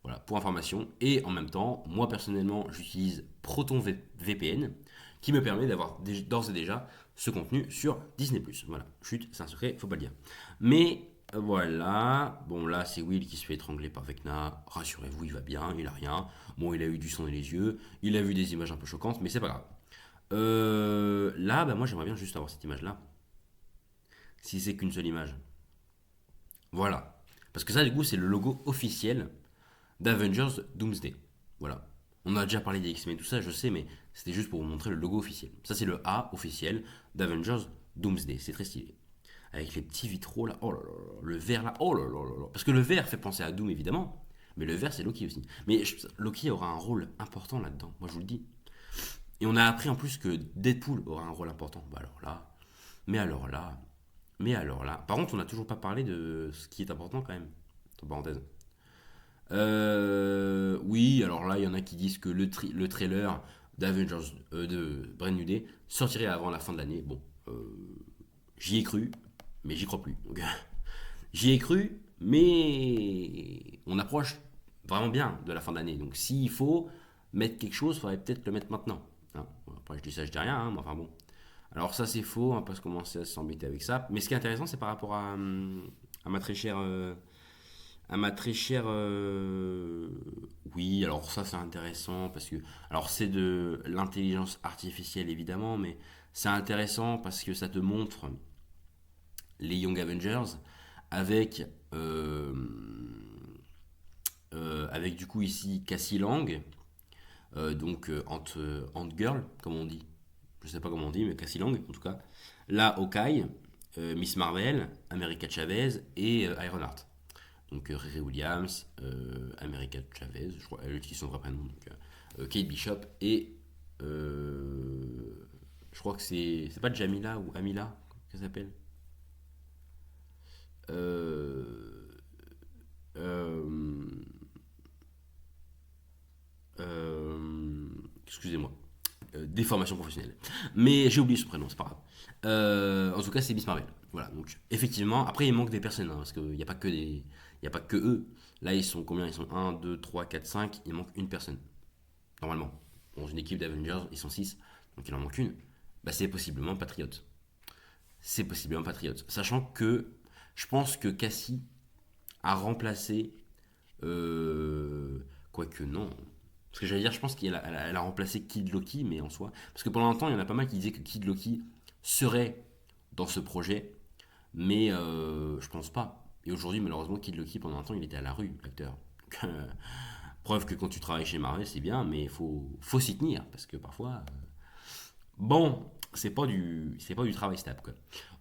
Voilà, pour information. Et en même temps, moi personnellement, j'utilise Proton VPN, qui me permet d'avoir d'ores et déjà ce contenu sur Disney+. Voilà, chut, c'est un secret, faut pas le dire. Mais voilà, bon là c'est Will qui se fait étrangler par Vecna, rassurez-vous, il va bien, il a rien. Bon, il a eu du sang dans les yeux, il a vu des images un peu choquantes, mais c'est pas grave. Là, bah, moi j'aimerais bien juste avoir cette image-là, si c'est qu'une seule image. Voilà. Parce que ça, du coup, c'est le logo officiel d'Avengers Doomsday. Voilà. On a déjà parlé des X-Men, tout ça, je sais, mais c'était juste pour vous montrer le logo officiel. Ça, c'est le A officiel d'Avengers Doomsday. C'est très stylé. Avec les petits vitraux là, oh là là, le vert là, oh là là là là. Parce que le vert fait penser à Doom évidemment, mais le vert c'est Loki aussi. Mais Loki aura un rôle important là-dedans, moi je vous le dis. Et on a appris en plus que Deadpool aura un rôle important. Bah alors là, mais alors là, mais alors là. Par contre, on n'a toujours pas parlé de ce qui est important quand même. Entre parenthèses. Oui, alors là, il y en a qui disent que le trailer d'Avengers de Brand New Day sortirait avant la fin de l'année. Bon, j'y ai cru, mais j'y crois plus. Donc, j'y ai cru, mais on approche vraiment bien de la fin de l'année. Donc s'il faut mettre quelque chose, il faudrait peut-être le mettre maintenant. Hein. Bon, après, je dis ça, je dis rien, hein, mais enfin bon. Alors ça, c'est faux, on va pas se commencer à s'embêter avec ça. Mais ce qui est intéressant, c'est par rapport à ma très chère à ma très chère. Oui, alors ça c'est intéressant parce que. Alors c'est de l'intelligence artificielle évidemment, mais c'est intéressant parce que ça te montre les Young Avengers avec. euh, avec du coup ici Cassie Lang, donc Ant Girl, comme on dit. Je sais pas comment on dit, mais Cassie Lang en tout cas. Là, Hawkeye, Miss Marvel, America Chavez et Ironheart. Donc Riri Williams, America Chavez, je crois, elle utilise son vrai prénom, donc Kate Bishop et je crois que c'est pas Jamila ou Amila qu'elle s'appelle. Euh, euh, euh, Excusez-moi, déformation professionnelle. Mais j'ai oublié son prénom, c'est pas grave. En tout cas, c'est Miss Marvel. Voilà, donc effectivement, après il manque des personnes, hein, parce qu'il n'y a pas que des. Il n'y a pas que eux. Là, ils sont combien? Ils sont un 2 3 4 5. Il manque une personne. Normalement. Dans une équipe d'Avengers, ils sont 6. Donc il en manque une. Bah, c'est possiblement Patriote. C'est possiblement Patriote. Sachant que je pense que Cassie a remplacé. Quoique non. Parce que j'allais dire, je pense qu'elle a remplacé Kid Loki, mais en soi. Parce que pendant un temps, il y en a pas mal qui disaient que Kid Loki serait dans ce projet, mais je pense pas. Et aujourd'hui, malheureusement, Kid Loki, pendant un temps, il était à la rue, l'acteur. Donc, preuve que quand tu travailles chez Marvel, c'est bien, mais faut s'y tenir, parce que parfois, bon, c'est pas du travail stable, quoi.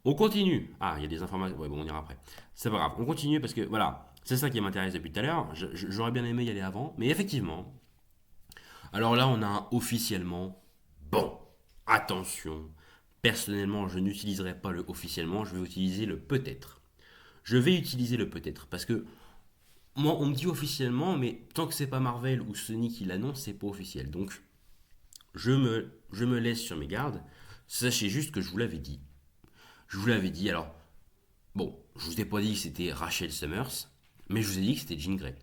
On continue. Ah, il y a des informations. Ouais, bon, on ira après. C'est pas grave. On continue parce que voilà, C'est ça qui m'intéresse depuis tout à l'heure. J'aurais bien aimé y aller avant, mais effectivement. Alors là, on a un officiellement. Bon, attention. Personnellement, je n'utiliserai pas le officiellement, je vais utiliser le peut-être. Je vais utiliser le peut-être parce que moi, on me dit officiellement, mais tant que c'est pas Marvel ou Sony qui l'annonce, c'est pas officiel. Donc, je me laisse sur mes gardes. Sachez juste que je vous l'avais dit. Je vous l'avais dit. Alors, bon, je vous ai pas dit que c'était Rachel Summers, mais je vous ai dit que c'était Jean Grey.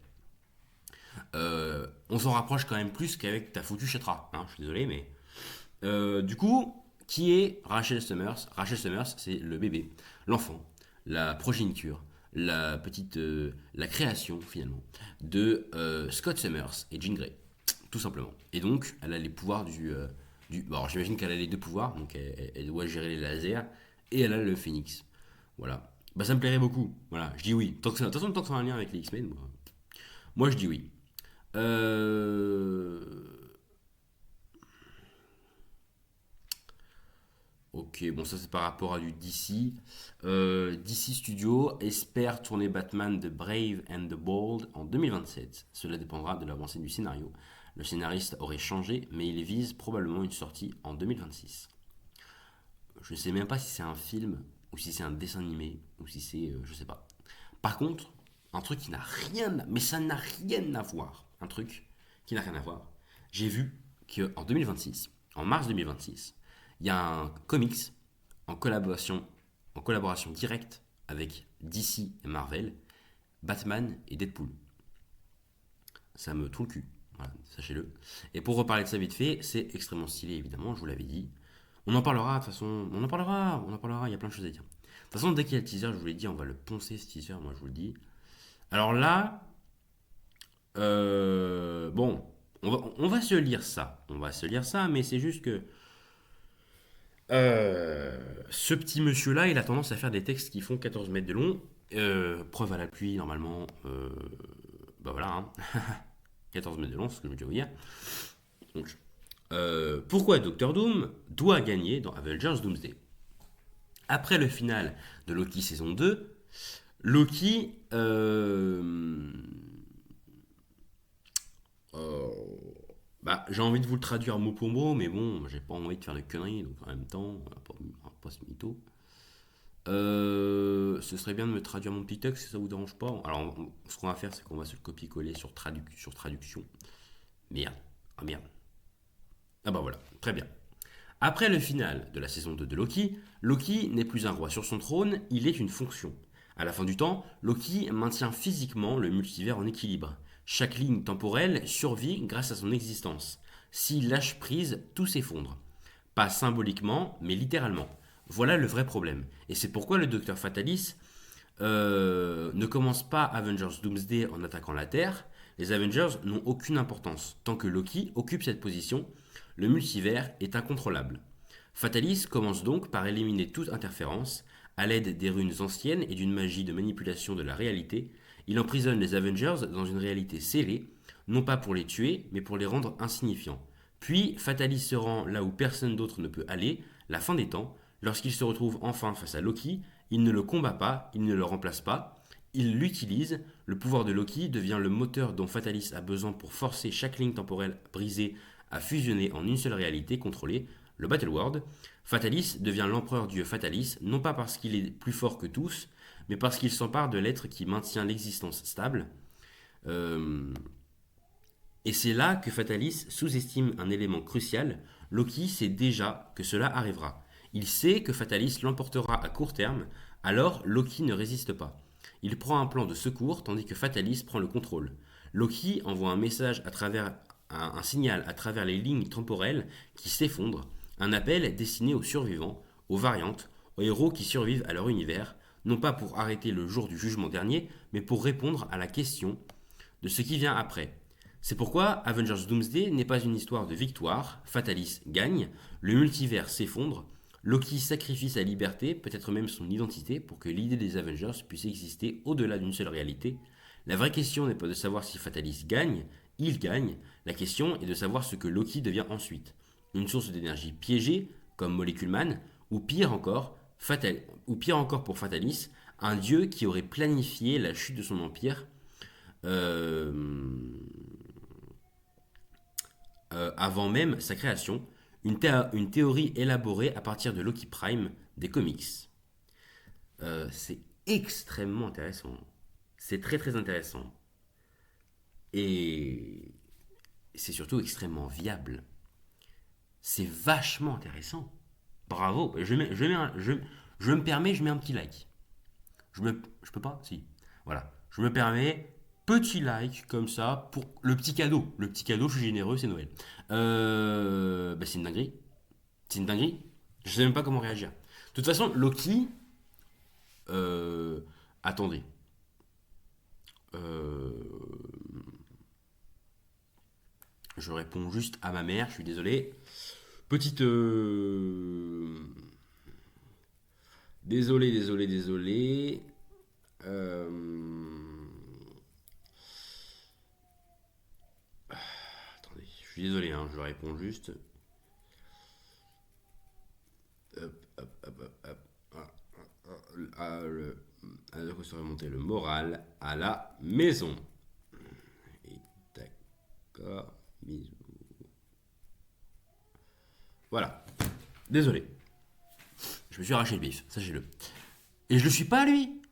On s'en rapproche quand même plus qu'avec ta foutue Chatra. Hein, je suis désolé, mais. Du coup, qui est Rachel Summers? Rachel Summers, c'est le bébé, l'enfant, la progéniture, la petite. La création, finalement, de Scott Summers et Jean Grey. Tout simplement. Et donc, elle a les pouvoirs bon, alors, j'imagine qu'elle a les deux pouvoirs, donc elle doit gérer les lasers, et elle a le phénix. Voilà. Bah, ça me plairait beaucoup. Voilà, je dis oui. De toute façon, tant que ça a un lien avec les X-Men, moi je dis oui. Euh... Ok, bon, ça c'est par rapport à du DC. DC Studio espère tourner Batman The Brave and the Bold en 2027. Cela dépendra de l'avancée du scénario. Le scénariste aurait changé, mais il vise probablement une sortie en 2026. Je ne sais même pas si c'est un film, ou si c'est un dessin animé, ou si c'est. Je sais pas. Par contre, un truc qui n'a rien. Mais ça n'a rien à voir. Un truc qui n'a rien à voir. J'ai vu qu'en 2026, en mars 2026, il y a un comics en collaboration directe avec DC et Marvel, Batman et Deadpool. Ça me trouve le cul, voilà, sachez-le. Et pour reparler de ça vite fait, c'est extrêmement stylé évidemment, je vous l'avais dit. On en parlera de toute façon, on en parlera, il y a plein de choses à dire. De toute façon, dès qu'il y a le teaser, je vous l'ai dit, on va le poncer ce teaser, moi je vous le dis. Alors là, bon, on va se lire ça, mais c'est juste que ce petit monsieur-là, il a tendance à faire des textes qui font 14 mètres de long. Preuve à l'appui, normalement. Bah voilà, hein. 14 mètres de long, c'est ce que je veux dire. Donc, pourquoi Doctor Doom doit gagner dans Avengers Doomsday? Après le final de Loki saison 2, Loki. Euh, Bah, j'ai envie de vous le traduire mot pour mot, mais bon, j'ai pas envie de faire de conneries, donc en même temps, on va pas se mytho. Ce serait bien de me traduire mon petit texte si ça vous dérange pas. Alors, ce qu'on va faire, c'est qu'on va se le copier-coller sur traduction. Merde. Ah merde. Ah bah voilà, très bien. Après le final de la saison 2 de Loki, Loki n'est plus un roi sur son trône, il est une fonction. À la fin du temps, Loki maintient physiquement le multivers en équilibre. Chaque ligne temporelle survit grâce à son existence. S'il lâche prise, tout s'effondre. Pas symboliquement, mais littéralement. Voilà le vrai problème. Et c'est pourquoi le docteur Fatalis ne commence pas Avengers Doomsday en attaquant la Terre. Les Avengers n'ont aucune importance. Tant que Loki occupe cette position, le multivers est incontrôlable. Fatalis commence donc par éliminer toute interférence. À l'aide des runes anciennes et d'une magie de manipulation de la réalité, il emprisonne les Avengers dans une réalité scellée, non pas pour les tuer, mais pour les rendre insignifiants. Puis Fatalis se rend là où personne d'autre ne peut aller, la fin des temps. Lorsqu'il se retrouve enfin face à Loki, il ne le combat pas, il ne le remplace pas, il l'utilise. Le pouvoir de Loki devient le moteur dont Fatalis a besoin pour forcer chaque ligne temporelle brisée à fusionner en une seule réalité contrôlée, le Battleworld. Fatalis devient l'empereur dieu Fatalis, non pas parce qu'il est plus fort que tous, mais parce qu'il s'empare de l'être qui maintient l'existence stable. Euh, et c'est là que Fatalis sous-estime un élément crucial. Loki sait déjà que cela arrivera. Il sait que Fatalis l'emportera à court terme, alors Loki ne résiste pas. Il prend un plan de secours tandis que Fatalis prend le contrôle. Loki envoie un message à travers un signal à travers les lignes temporelles qui s'effondrent, un appel destiné aux survivants, aux variantes, aux héros qui survivent à leur univers, non pas pour arrêter le jour du jugement dernier, mais pour répondre à la question de ce qui vient après. C'est pourquoi Avengers Doomsday n'est pas une histoire de victoire, Fatalis gagne, le multivers s'effondre, Loki sacrifie sa liberté, peut-être même son identité, pour que l'idée des Avengers puisse exister au-delà d'une seule réalité. La vraie question n'est pas de savoir si Fatalis gagne, il gagne, la question est de savoir ce que Loki devient ensuite. Une source d'énergie piégée, comme Molecule Man, ou pire encore pour Fatalis, un dieu qui aurait planifié la chute de son empire euh, avant même sa création, une théorie élaborée à partir de Loki Prime des comics. C'est extrêmement intéressant. C'est très très intéressant. Et c'est surtout extrêmement viable. C'est vachement intéressant. Bravo. Je me permets, je mets un petit like. Je peux pas. Si. Voilà. Je me permets, petit like comme ça pour le petit cadeau. Le petit cadeau, je suis généreux, c'est Noël. Bah, c'est une dinguerie. C'est une dinguerie. Je sais même pas comment réagir. De toute façon, Loki. euh, Attendez. Euh, je réponds juste à ma mère, je suis désolé. Petite. Désolé, désolé, désolé. Euh, Attendez, je suis désolé, hein, je réponds juste. Hop, hop, hop, hop, hop. De quoi se remonter le moral à la maison. Et d'accord, bisous. Voilà. Désolé. Je me suis arraché le bif, sachez-le. Et je le suis pas, lui.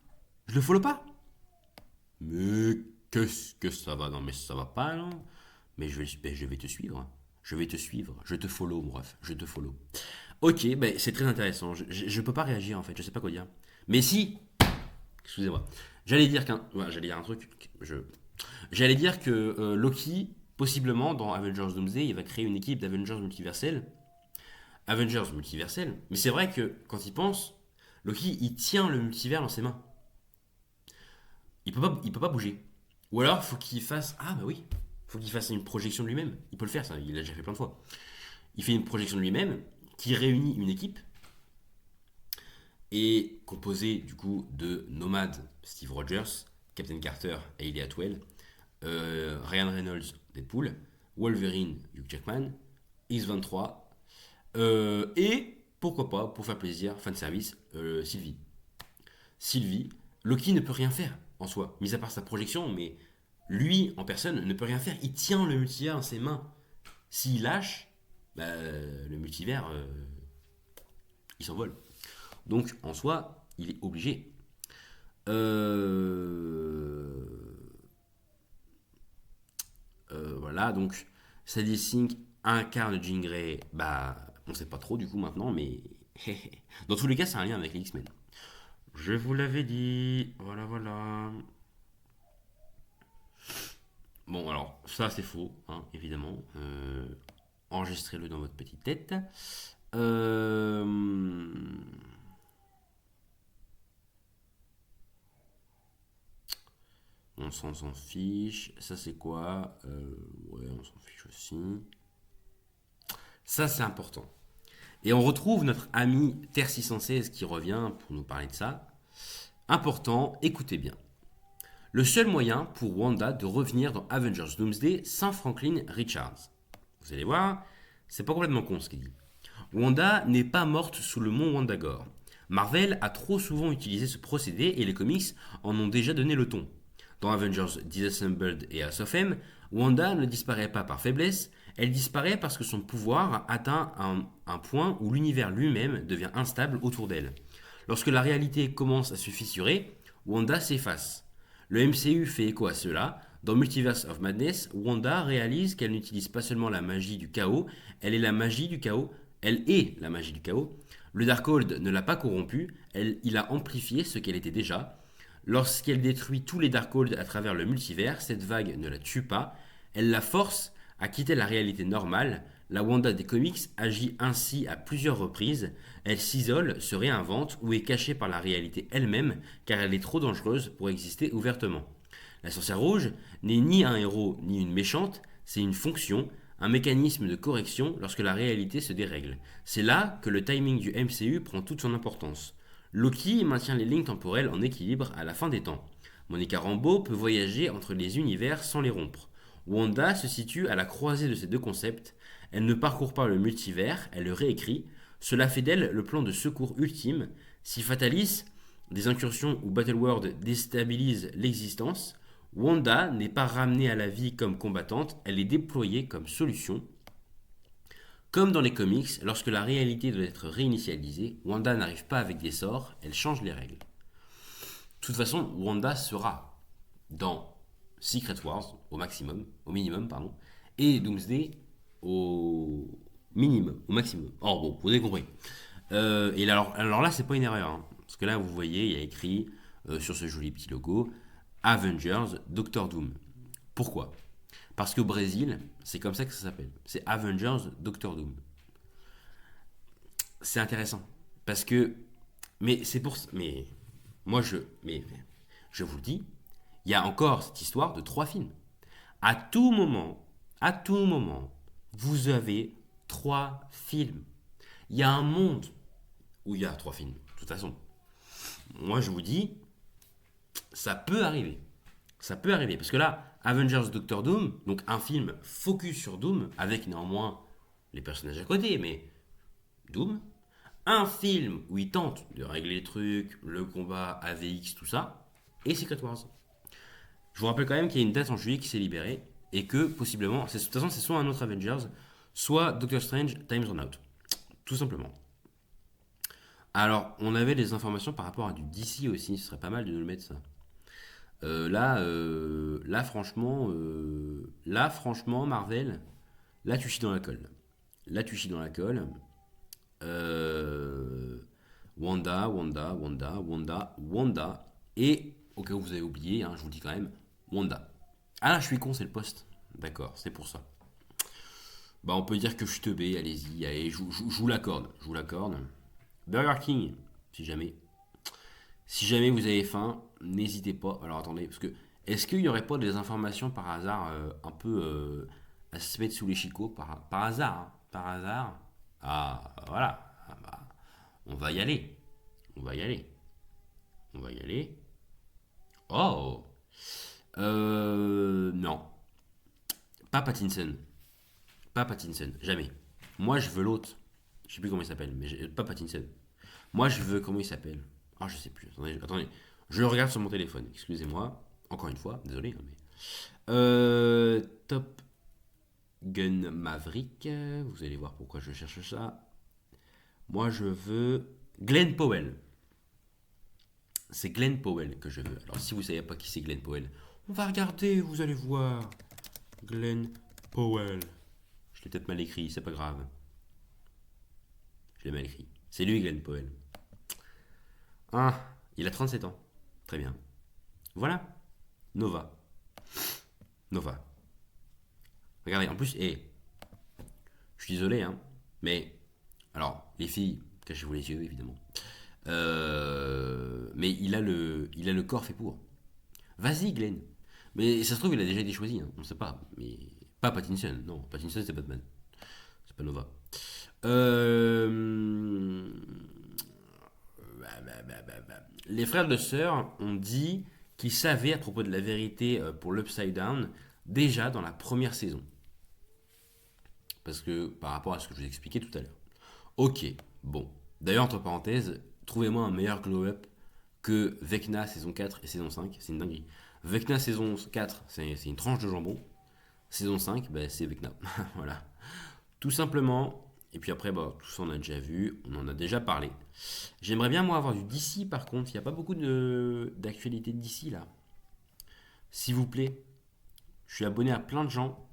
Je le follow pas. Mais qu'est-ce que ça va? Non, mais ça va pas, non. Mais je vais te suivre. Je vais te suivre. Je te follow, bref. Je te follow. Ok, ben c'est très intéressant. Je peux pas réagir, en fait. Je sais pas quoi dire. Mais si. Excusez-moi. J'allais dire un truc. J'allais dire que Loki, possiblement, dans Avengers Doomsday, il va créer une équipe d'Avengers multiversels. Avengers multiversels. Mais c'est vrai que, quand il pense, Loki, il tient le multivers dans ses mains. Il peut pas bouger. Ou alors, faut qu'il fasse. Ah, bah oui. Faut qu'il fasse une projection de lui-même. Il peut le faire, ça. Il l'a déjà fait plein de fois. Il fait une projection de lui-même qui réunit une équipe et composée du coup de Nomad, Steve Rogers, Captain Carter et Hayley Atwell, Ryan Reynolds, Deadpool, Wolverine, Hugh Jackman, X-23 et pourquoi pas, pour faire plaisir, fanservice, Sylvie. Sylvie, Loki ne peut rien faire en soi, mis à part sa projection, mais lui en personne ne peut rien faire. Il tient le multivers dans ses mains. S'il lâche, bah, le multivers, il s'envole. Donc en soi, il est obligé. Euh, voilà, donc Sadie Sink incarne Jean Grey. Bah, on sait pas trop du coup maintenant, mais dans tous les cas, c'est un lien avec les X-Men. Je vous l'avais dit. Voilà, voilà. Bon, alors, ça c'est faux, hein, évidemment. Enregistrez-le dans votre petite tête. Euh, On s'en fiche. Ça, c'est quoi? Ouais, on s'en fiche aussi. Ça, c'est important. Et on retrouve notre ami Terre 616 qui revient pour nous parler de ça. Important, écoutez bien. Le seul moyen pour Wanda de revenir dans Avengers Doomsday sans Franklin Richards. Vous allez voir, c'est pas complètement con ce qu'il dit. Wanda n'est pas morte sous le mont Wandagore. Marvel a trop souvent utilisé ce procédé et les comics en ont déjà donné le ton. Dans Avengers Disassembled et House of M, Wanda ne disparaît pas par faiblesse, elle disparaît parce que son pouvoir atteint un point où l'univers lui-même devient instable autour d'elle. Lorsque la réalité commence à se fissurer, Wanda s'efface. Le MCU fait écho à cela. Dans Multiverse of Madness, Wanda réalise qu'elle n'utilise pas seulement la magie du chaos, elle est la magie du chaos, elle est la magie du chaos. Le Darkhold ne l'a pas corrompue, il a amplifié ce qu'elle était déjà. Lorsqu'elle détruit tous les Darkholds à travers le multivers, cette vague ne la tue pas, elle la force à quitter la réalité normale. La Wanda des comics agit ainsi à plusieurs reprises, elle s'isole, se réinvente ou est cachée par la réalité elle-même car elle est trop dangereuse pour exister ouvertement. La sorcière rouge n'est ni un héros ni une méchante, c'est une fonction, un mécanisme de correction lorsque la réalité se dérègle. C'est là que le timing du MCU prend toute son importance. Loki maintient les lignes temporelles en équilibre à la fin des temps. Monica Rambeau peut voyager entre les univers sans les rompre. Wanda se situe à la croisée de ces deux concepts. Elle ne parcourt pas le multivers, elle le réécrit. Cela fait d'elle le plan de secours ultime. Si Fatalis des incursions où Battleworld déstabilise l'existence, Wanda n'est pas ramenée à la vie comme combattante, elle est déployée comme solution. Comme dans les comics, lorsque la réalité doit être réinitialisée, Wanda n'arrive pas avec des sorts, elle change les règles. De toute façon, Wanda sera dans Secret Wars au minimum, pardon, et Doomsday au minimum, au maximum. Oh bon, vous avez compris. Et alors là, c'est pas une erreur, hein, parce que là, vous voyez, il y a écrit sur ce joli petit logo Avengers Doctor Doom. Pourquoi? Parce qu'au Brésil, c'est comme ça que ça s'appelle. C'est Avengers Doctor Doom. C'est intéressant. Parce que. Mais c'est pour. Mais. Moi, je vous le dis, il y a encore cette histoire de 3 films. À tout moment, vous avez 3 films. Il y a un monde où il y a 3 films. De toute façon, moi, je vous dis, ça peut arriver. Ça peut arriver. Parce que là, Avengers Doctor Doom, donc un film focus sur Doom, avec néanmoins les personnages à côté, mais Doom. Un film où il tente de régler les trucs, le combat, AVX, tout ça, et Secret Wars. Je vous rappelle quand même qu'il y a une date en juillet qui s'est libérée, et que possiblement, de toute façon, c'est soit un autre Avengers, soit Doctor Strange Times Run Out. Tout simplement. Alors, on avait des informations par rapport à du DC aussi, ce serait pas mal de nous le mettre ça. Là, franchement, Marvel, là, tu chies dans la colle. Là, tu chies dans la colle. Euh, Wanda. Et, au cas où vous avez oublié, hein, je vous le dis quand même, Wanda. Ah là, je suis con, c'est le poste. D'accord, c'est pour ça. Bah, on peut dire que je suis teubé, allez, je vous l'accorde. Je vous l'accorde. Burger King, si jamais. Si jamais vous avez faim, n'hésitez pas. Alors attendez, parce que est-ce qu'il n'y aurait pas des informations par hasard un peu à se mettre sous les chicots par hasard, hein, par hasard. Ah voilà. Ah, bah, on va y aller. On va y aller. On va y aller. Oh. Non. Pas Pattinson. Pas Pattinson. Jamais. Moi je veux l'autre. Je sais plus comment il s'appelle, mais pas Pattinson. Moi je veux comment il s'appelle. Ah je sais plus. Attendez. Je le regarde sur mon téléphone. Excusez-moi. Encore une fois. Désolé. Hein, mais... Top Gun Maverick. Vous allez voir pourquoi je cherche ça. Moi, je veux Glenn Powell. C'est Glenn Powell que je veux. Alors, si vous ne savez pas qui c'est Glenn Powell, on va regarder, vous allez voir. Glenn Powell. Je l'ai peut-être mal écrit, c'est pas grave. Je l'ai mal écrit. C'est lui, Glenn Powell. Ah, il a 37 ans. Très bien. Voilà. Nova. Nova. Regardez, en plus, je suis désolé, hein, mais alors, les filles, cachez-vous les yeux, évidemment. Mais il a le corps fait pour. Vas-y, Glenn. Mais ça se trouve, il a déjà été choisi, hein, on ne sait pas. Mais pas Pattinson, non. Pattinson, c'est Batman. C'est pas Nova. Euh, Les frères de sœur ont dit qu'ils savaient à propos de la vérité pour l'Upside Down déjà dans la première saison. Parce que par rapport à ce que je vous expliquais tout à l'heure. Ok, bon. D'ailleurs, entre parenthèses, trouvez-moi un meilleur glow-up que Vecna saison 4 et saison 5. C'est une dinguerie. Vecna saison 4, c'est une tranche de jambon. Saison 5, bah, c'est Vecna. Voilà. Tout simplement. Et puis après, bah, tout ça on a déjà vu, on en a déjà parlé. J'aimerais bien moi avoir du DC par contre. Il n'y a pas beaucoup d'actualité de DC là. S'il vous plaît, je suis abonné à plein de gens.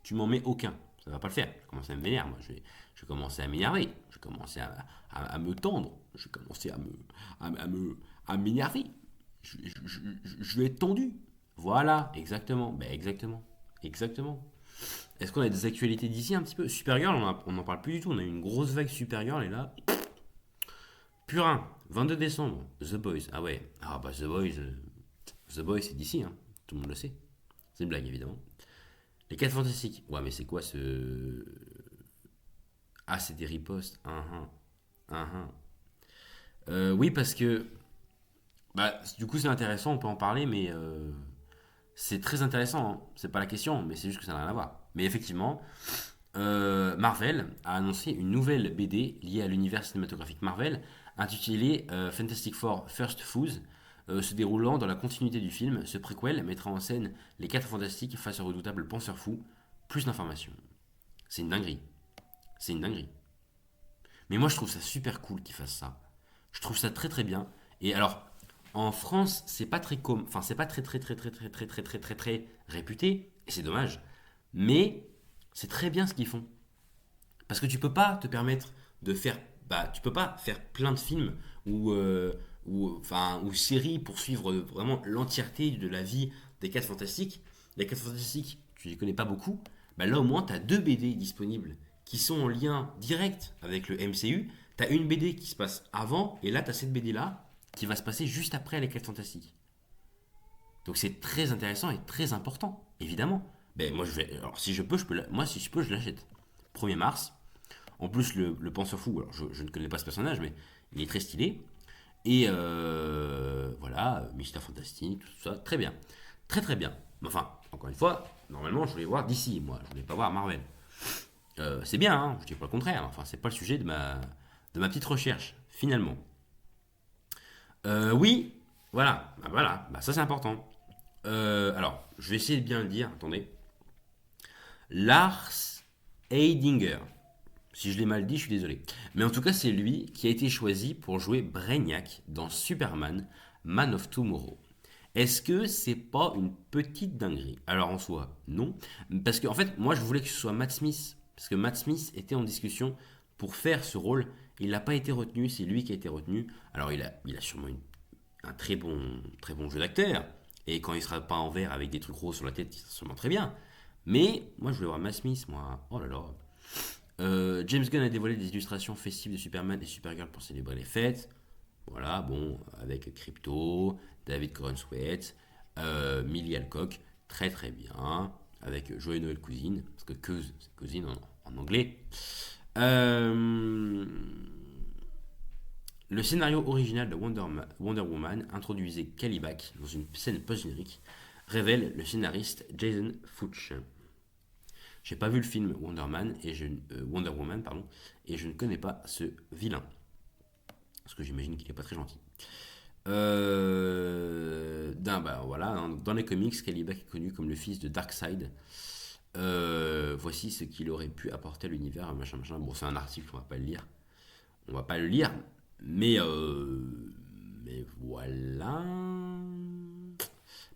Tu m'en mets aucun. Ça va pas le faire. Je commence à me vénérer, moi. Je vais commencer à m'énerver. Je vais commencer à me tendre. Je vais commencer à m'énerver. Je vais être tendu. Voilà, exactement. Ben exactement. Exactement. Est-ce qu'on a des actualités d'ici un petit peu? Supergirl, on n'en parle plus du tout. On a eu une grosse vague Supergirl et là. Purin, 22 décembre. The Boys. Ah ouais. Ah bah The Boys c'est d'ici, hein. Tout le monde le sait. C'est une blague évidemment. Les 4 fantastiques. Ouais, mais c'est quoi ce. Ah, c'est des ripostes. Oui, parce que. Bah, du coup, c'est intéressant, on peut en parler, mais c'est très intéressant, hein. C'est pas la question, mais c'est juste que ça n'a rien à voir. Mais effectivement, Marvel a annoncé une nouvelle BD liée à l'univers cinématographique Marvel intitulé Fantastic Four First Foods, se déroulant dans la continuité du film. Ce préquel mettra en scène les 4 fantastiques face au redoutable penseur fou. Plus d'informations. C'est une dinguerie. C'est une dinguerie. Mais moi, je trouve ça super cool qu'ils fassent ça. Je trouve ça très très bien. Et alors, en France, c'est pas très enfin, c'est pas très réputé. Et c'est dommage. Mais c'est très bien ce qu'ils font. Parce que tu peux pas te permettre de faire, bah, tu peux pas faire plein de films ou séries pour suivre vraiment l'entièreté de la vie des 4 fantastiques. Les 4 fantastiques, tu les connais pas beaucoup. Bah là au moins tu as 2 BD disponibles qui sont en lien direct avec le MCU. Tu as une BD qui se passe avant et là tu as cette BD là qui va se passer juste après les 4 fantastiques. Donc c'est très intéressant et très important, évidemment. Ben moi je vais, alors si je peux, moi si je peux je l'achète. 1er mars, en plus, le penseur fou, alors je ne connais pas ce personnage, mais il est très stylé. Et voilà, Mister Fantastique, tout ça, très bien. Très très bien. Enfin, encore une fois, normalement, je voulais voir d'ici, moi, je voulais pas voir Marvel. C'est bien, hein, je dis pas le contraire, enfin, c'est pas le sujet de ma petite recherche, finalement. Oui, voilà, bah, ça c'est important. Alors, je vais essayer de bien le dire, attendez. Lars Heidinger. Si je l'ai mal dit, je suis désolé. Mais en tout cas, c'est lui qui a été choisi pour jouer Brainiac dans Superman, Man of Tomorrow. Est-ce que c'est pas une petite dinguerie? Alors en soi, non. Parce que en fait, moi je voulais que ce soit Matt Smith. Parce que Matt Smith était en discussion pour faire ce rôle. Il n'a pas été retenu, c'est lui qui a été retenu. Alors il a sûrement un très bon jeu d'acteur. Et quand il sera pas en vert avec des trucs roses sur la tête, il sera sûrement très bien. Mais moi je voulais voir Matt Smith, moi. Oh là là. James Gunn a dévoilé des illustrations festives de Superman et Supergirl pour célébrer les fêtes. Voilà, bon, avec Crypto, David Corenswet, Millie Alcock, très très bien, avec Joyeux Noël Cousine, parce que Cuse, c'est cousine en anglais. Euh, le scénario original de Wonder Woman introduisait Calibac dans une scène post-générique, révèle le scénariste Jason Fuchs. J'ai pas vu le film Wonder Woman, pardon, et je ne connais pas ce vilain. Parce que j'imagine qu'il est pas très gentil. Bah, voilà, hein, dans les comics, Caliban est connu comme le fils de Darkseid. Voici ce qu'il aurait pu apporter à l'univers, machin, machin. Bon, c'est un article, on va pas le lire. On va pas le lire, mais voilà.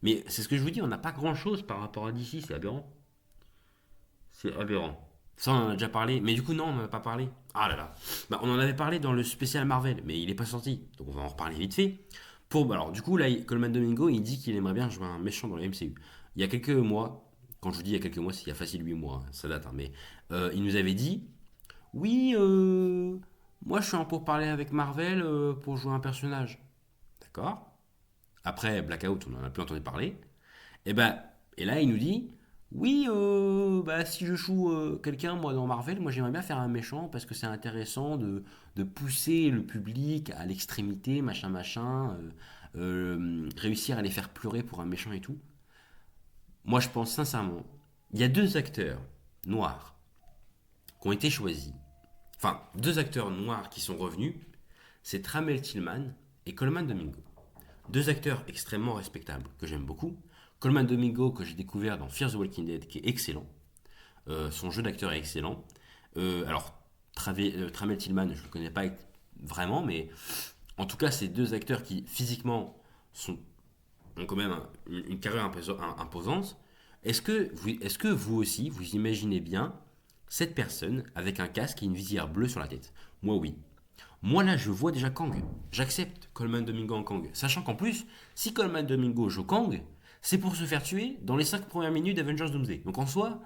Mais c'est ce que je vous dis, on n'a pas grand chose par rapport à DC, c'est aberrant. C'est aberrant. Ça, on en a déjà parlé. Mais du coup, non, on n'en a pas parlé. Ah là là. Bah, on en avait parlé dans le spécial Marvel, mais il n'est pas sorti. Donc on va en reparler vite fait. Alors, du coup, là, Coleman Domingo, il dit qu'il aimerait bien jouer un méchant dans le MCU. Il y a quelques mois, quand je vous dis il y a quelques mois, c'est il y a facile 8 mois, hein, ça date, hein, mais il nous avait dit oui, moi je suis en pour parler avec Marvel pour jouer un personnage. D'accord. Après Blackout, on n'en a plus entendu parler. Et, ben, et là, il nous dit oui, bah, si je joue quelqu'un, moi, dans Marvel, moi, j'aimerais bien faire un méchant parce que c'est intéressant de pousser le public à l'extrémité, machin, machin, réussir à les faire pleurer pour un méchant et tout. Moi, je pense sincèrement, il y a 2 acteurs noirs qui ont été choisis. Enfin, 2 acteurs noirs qui sont revenus. C'est Tramel Tillman et Coleman Domingo. 2 acteurs extrêmement respectables que j'aime beaucoup. Coleman Domingo, que j'ai découvert dans Fear the Walking Dead, qui est excellent. Son jeu d'acteur est excellent. Alors, Tramel Tillman, je ne le connais pas vraiment, mais en tout cas, c'est 2 acteurs qui physiquement ont quand même une carrière imposante. Est-ce que vous aussi, vous imaginez bien cette personne avec un casque et une visière bleue sur la tête? Moi, oui. Moi, là, je vois déjà Kang. J'accepte Coleman Domingo en Kang. Sachant qu'en plus, si Coleman Domingo joue Kang, c'est pour se faire tuer dans les 5 premières minutes d'Avengers Doomsday. Donc en soi,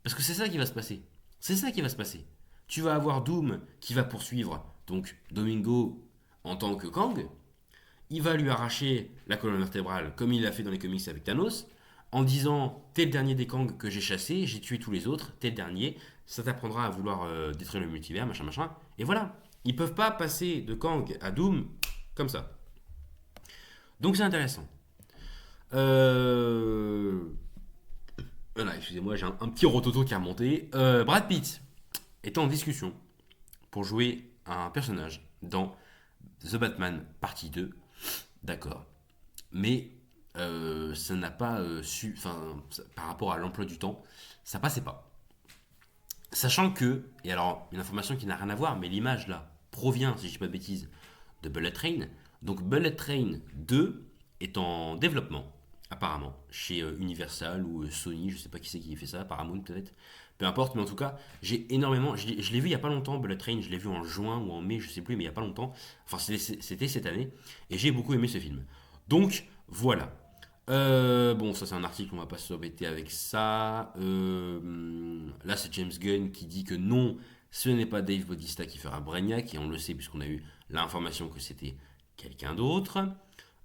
parce que c'est ça qui va se passer. C'est ça qui va se passer. Tu vas avoir Doom qui va poursuivre donc Domingo en tant que Kang. Il va lui arracher la colonne vertébrale comme il l'a fait dans les comics avec Thanos en disant t'es le dernier des Kang que j'ai chassé, j'ai tué tous les autres, t'es le dernier, ça t'apprendra à vouloir détruire le multivers, machin machin. Et voilà. Ils peuvent pas passer de Kang à Doom comme ça. Donc c'est intéressant. Voilà, excusez-moi, j'ai un petit rototo qui a remonté. Brad Pitt est en discussion pour jouer un personnage dans The Batman partie 2, d'accord. Mais ça n'a pas su, enfin, par rapport à l'emploi du temps, ça passait pas. Sachant que, et alors, une information qui n'a rien à voir, mais l'image là provient, si je dis pas de bêtises, de Bullet Train. Donc Bullet Train 2 est en développement, apparemment, chez Universal ou Sony, je sais pas qui c'est qui fait ça, Paramount peut-être. Peu importe, mais en tout cas, j'ai énormément. Je l'ai vu il y a pas longtemps, Bullet Train, je l'ai vu en juin ou en mai, je sais plus, mais il y a pas longtemps. Enfin, c'était cette année, et j'ai beaucoup aimé ce film. Donc, voilà. Bon, ça c'est un article, on va pas s'embêter avec ça. Là, c'est James Gunn qui dit que non, ce n'est pas Dave Bautista qui fera Brainiac, et on le sait puisqu'on a eu l'information que c'était quelqu'un d'autre.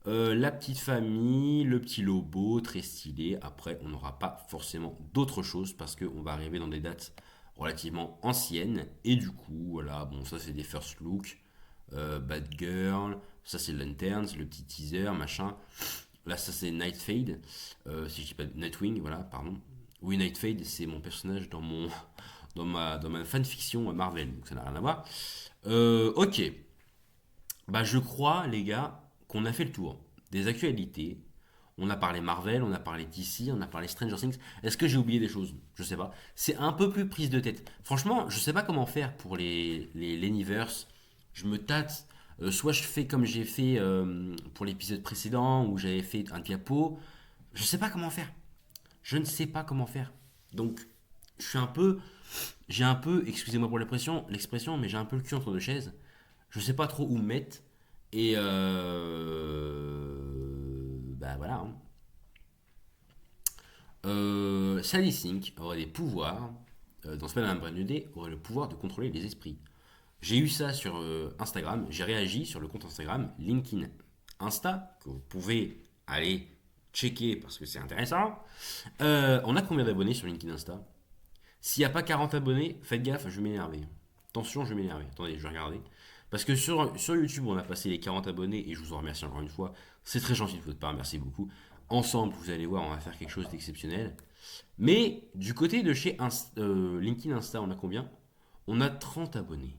La petite famille, le petit Lobo, très stylé. Après, on n'aura pas forcément d'autres choses parce qu'on va arriver dans des dates relativement anciennes. Et du coup, voilà, bon, ça c'est des first looks. Bad Girl, ça c'est Lanterns, le petit teaser, machin. Là, ça c'est Nightfade, si je dis pas Nightwing, voilà, pardon. Oui, Nightfade, c'est mon personnage dans mon dans ma fanfiction Marvel, donc ça n'a rien à voir. Ok, bah je crois les gars qu'on a fait le tour des actualités. On a parlé Marvel, on a parlé DC, on a parlé Stranger Things. Est-ce que j'ai oublié des choses? Je sais pas. C'est un peu plus prise de tête. Franchement, je sais pas comment faire pour les l'Universe. Je me tâte. Soit je fais comme j'ai fait pour l'épisode précédent où j'avais fait un diapo. Je sais pas comment faire. Je ne sais pas comment faire. Donc, je suis un peu. J'ai un peu, excusez-moi pour l'expression, mais j'ai un peu le cul entre deux chaises. Je sais pas trop où me mettre. Et bah voilà, hein. Sally Sink aurait des pouvoirs, dans Spider-Man Brand New Day, aurait le pouvoir de contrôler les esprits. J'ai eu ça sur Instagram, j'ai réagi sur le compte Instagram LinkedIn Insta, que vous pouvez aller checker parce que c'est intéressant. On a combien d'abonnés sur LinkedIn Insta? S'il n'y a pas 40 abonnés, faites gaffe, je vais m'énerver. Attention, je vais m'énerver. Attendez, je vais regarder. Parce que sur YouTube, on a passé les 40 abonnés et je vous en remercie encore une fois. C'est très gentil de votre part, merci beaucoup. Ensemble, vous allez voir, on va faire quelque chose d'exceptionnel. Mais du côté de chez LinkedIn Insta, on a combien? On a 30 abonnés.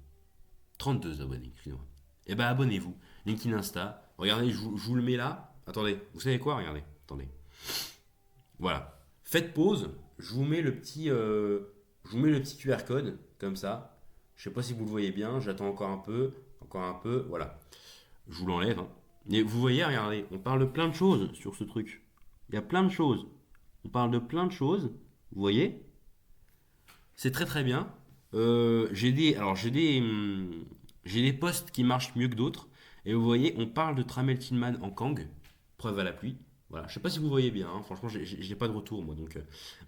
32 abonnés, excusez-moi. Eh ben abonnez-vous. LinkedIn Insta. Regardez, je vous le mets là. Attendez, vous savez quoi? Regardez, attendez. Voilà. Faites pause. Je vous mets le petit QR code, comme ça. Je sais pas si vous le voyez bien. J'attends encore un peu. Encore un peu. Voilà. Je vous l'enlève, hein. Et vous voyez, regardez, on parle de plein de choses sur ce truc. Il y a plein de choses. On parle de plein de choses. Vous voyez? C'est très très bien. J'ai des posts qui marchent mieux que d'autres. Et vous voyez, on parle de Tramel Tillman en Kang, preuve à l'appui. Voilà, je sais pas si vous voyez bien, hein. Franchement, j'ai pas de retour moi. Donc,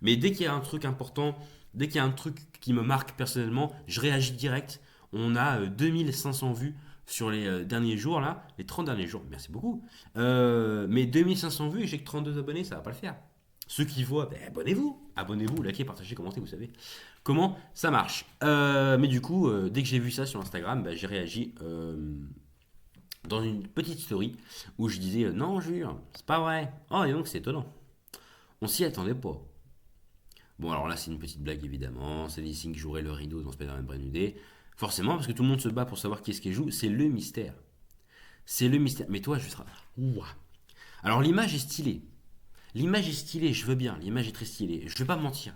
mais dès qu'il y a un truc important, dès qu'il y a un truc qui me marque personnellement, je réagis direct. On a 2500 vues sur les derniers jours là, les 30 derniers jours. Merci beaucoup. Mais 2500 vues et j'ai que 32 abonnés, ça va pas le faire. Ceux qui voient, ben, abonnez-vous. Abonnez-vous, likez, partagez, commentez, vous savez comment ça marche. Mais du coup, dès que j'ai vu ça sur Instagram, bah, j'ai réagi dans une petite story où je disais non, jure, c'est pas vrai. Oh, et donc c'est étonnant. On s'y attendait pas. Bon, alors là, c'est une petite blague évidemment. C'est des signes qui joueraient le rideau dans Spider-Man Brand New Day. Forcément, parce que tout le monde se bat pour savoir qui est-ce qui joue. C'est le mystère. C'est le mystère. Mais toi, je serai. Ouah. Alors, l'image est stylée. L'image est stylée, je veux bien. L'image est très stylée. Je vais pas mentir.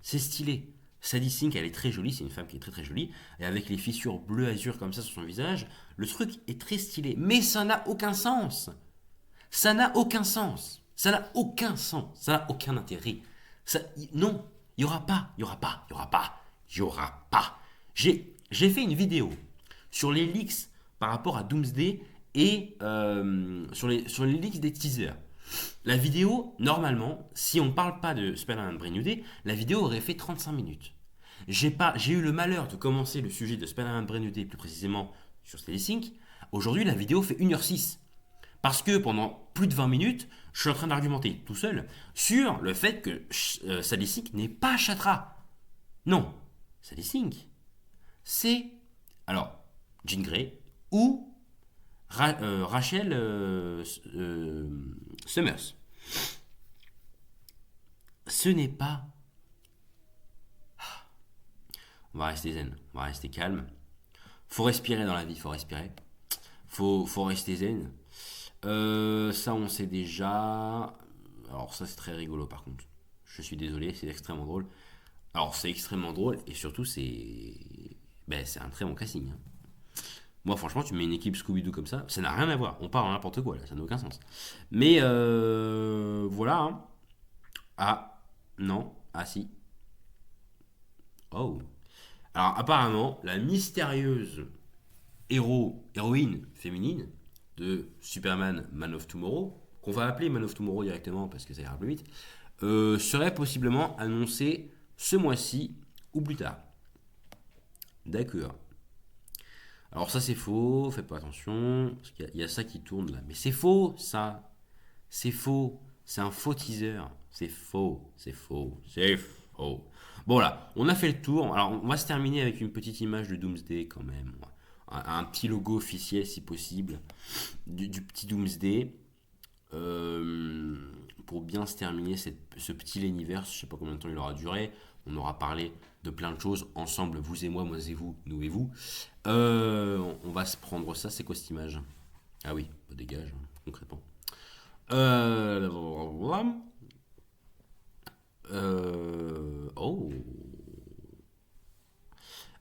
C'est stylé. Sadie Sink, elle est très jolie, c'est une femme qui est très très jolie, et avec les fissures bleu azur comme ça sur son visage, le truc est très stylé. Mais ça n'a aucun sens. Ça n'a aucun sens. Ça n'a aucun sens. Ça n'a aucun intérêt. Non, il y aura pas, il y aura pas, il y aura pas, il y aura pas. J'ai fait une vidéo sur les leaks par rapport à Doomsday et sur les leaks des teasers. La vidéo, normalement, si on ne parle pas de Spider-Man Brand New Day, la vidéo aurait fait 35 minutes. J'ai eu le malheur de commencer le sujet de Spider-Man Brand New Day, plus précisément sur Steady Sync. Aujourd'hui, la vidéo fait 1h06. Parce que pendant plus de 20 minutes, je suis en train d'argumenter tout seul sur le fait que Steady Sync n'est pas Chatra. Non, Steady Sync, c'est alors Jean Grey ou Rachel Summers. Ce n'est pas. On va rester zen, on va rester calme. Faut respirer dans la vie, faut respirer. faut rester zen. Ça, on sait déjà. Alors, ça, c'est très rigolo par contre. Je suis désolé, c'est extrêmement drôle. Alors, c'est extrêmement drôle et surtout, c'est un très bon casting, hein. Moi, franchement, tu mets une équipe Scooby-Doo comme ça n'a rien à voir. On part en n'importe quoi, là, ça n'a aucun sens. Mais voilà, hein. Ah, non, ah si. Oh. Alors, apparemment, la mystérieuse héroïne féminine de Superman Man of Tomorrow, qu'on va appeler Man of Tomorrow directement parce que ça ira plus vite, serait possiblement annoncée ce mois-ci ou plus tard. D'accord. Alors ça c'est faux, faites pas attention, parce qu'il y a ça qui tourne là. Mais c'est faux ça, c'est faux, c'est un faux teaser, c'est faux, c'est faux, c'est faux. Bon là, on a fait le tour, alors on va se terminer avec une petite image de Doomsday quand même. Un petit logo officiel si possible, du petit Doomsday. Euh, pour bien se terminer ce petit Leniverse, je sais pas combien de temps il aura duré. On aura parlé de plein de choses ensemble, vous et moi et vous, nous et vous. On va se prendre ça, c'est quoi cette image? Ah oui, bah dégage, hein, concrètement. Voilà. Oh.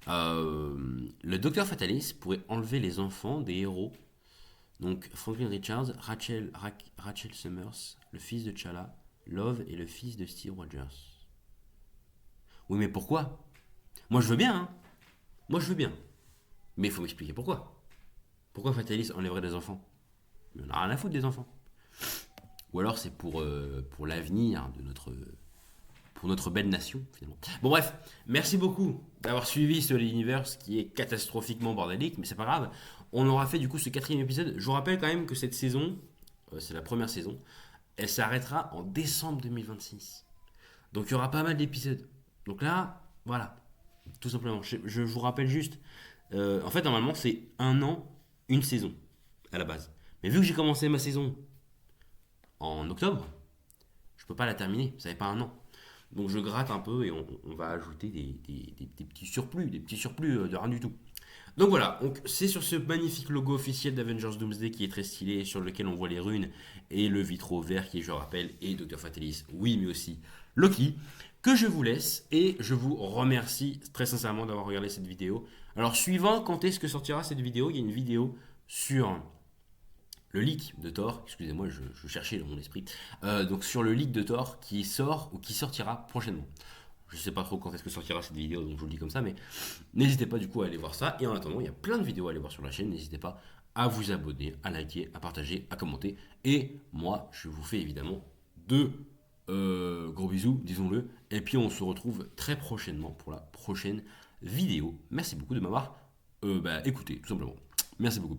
Le docteur Fatalis pourrait enlever les enfants des héros. Donc Franklin Richards, Rachel Summers, le fils de Chala, Love et le fils de Steve Rogers. Oui, mais pourquoi? Moi je veux bien, hein. Moi je veux bien. Mais il faut m'expliquer pourquoi. Pourquoi Fatalis enlèverait des enfants? Mais on n'a rien à foutre des enfants. Ou alors c'est pour l'avenir pour notre belle nation, finalement. Bon, bref, merci beaucoup d'avoir suivi ce univers qui est catastrophiquement bordélique, mais c'est pas grave. On aura fait du coup ce quatrième épisode. Je vous rappelle quand même que cette saison, c'est la première saison, elle s'arrêtera en décembre 2026. Donc il y aura pas mal d'épisodes. Donc là, voilà, tout simplement. Je vous rappelle juste, en fait, normalement, c'est un an, une saison, à la base. Mais vu que j'ai commencé ma saison en octobre, je peux pas la terminer, ça n'est pas un an. Donc je gratte un peu et on va ajouter des petits surplus de rien du tout. Donc voilà, donc c'est sur ce magnifique logo officiel d'Avengers Doomsday qui est très stylé, sur lequel on voit les runes et le vitraux vert qui, je rappelle, est Dr. Fatalis, oui, mais aussi Loki, que je vous laisse et je vous remercie très sincèrement d'avoir regardé cette vidéo. Alors suivant quand est-ce que sortira cette vidéo, il y a une vidéo sur le leak de Thor, excusez-moi, je cherchais dans mon esprit, donc sur le leak de Thor qui sort ou qui sortira prochainement. Je sais pas trop quand est-ce que sortira cette vidéo, donc je vous le dis comme ça, mais n'hésitez pas du coup à aller voir ça. Et en attendant, il y a plein de vidéos à aller voir sur la chaîne. N'hésitez pas à vous abonner, à liker, à partager, à commenter. Et moi, je vous fais évidemment de gros bisous, disons-le. Et puis on se retrouve très prochainement pour la prochaine vidéo. Merci beaucoup de m'avoir écouté, tout simplement. Merci beaucoup.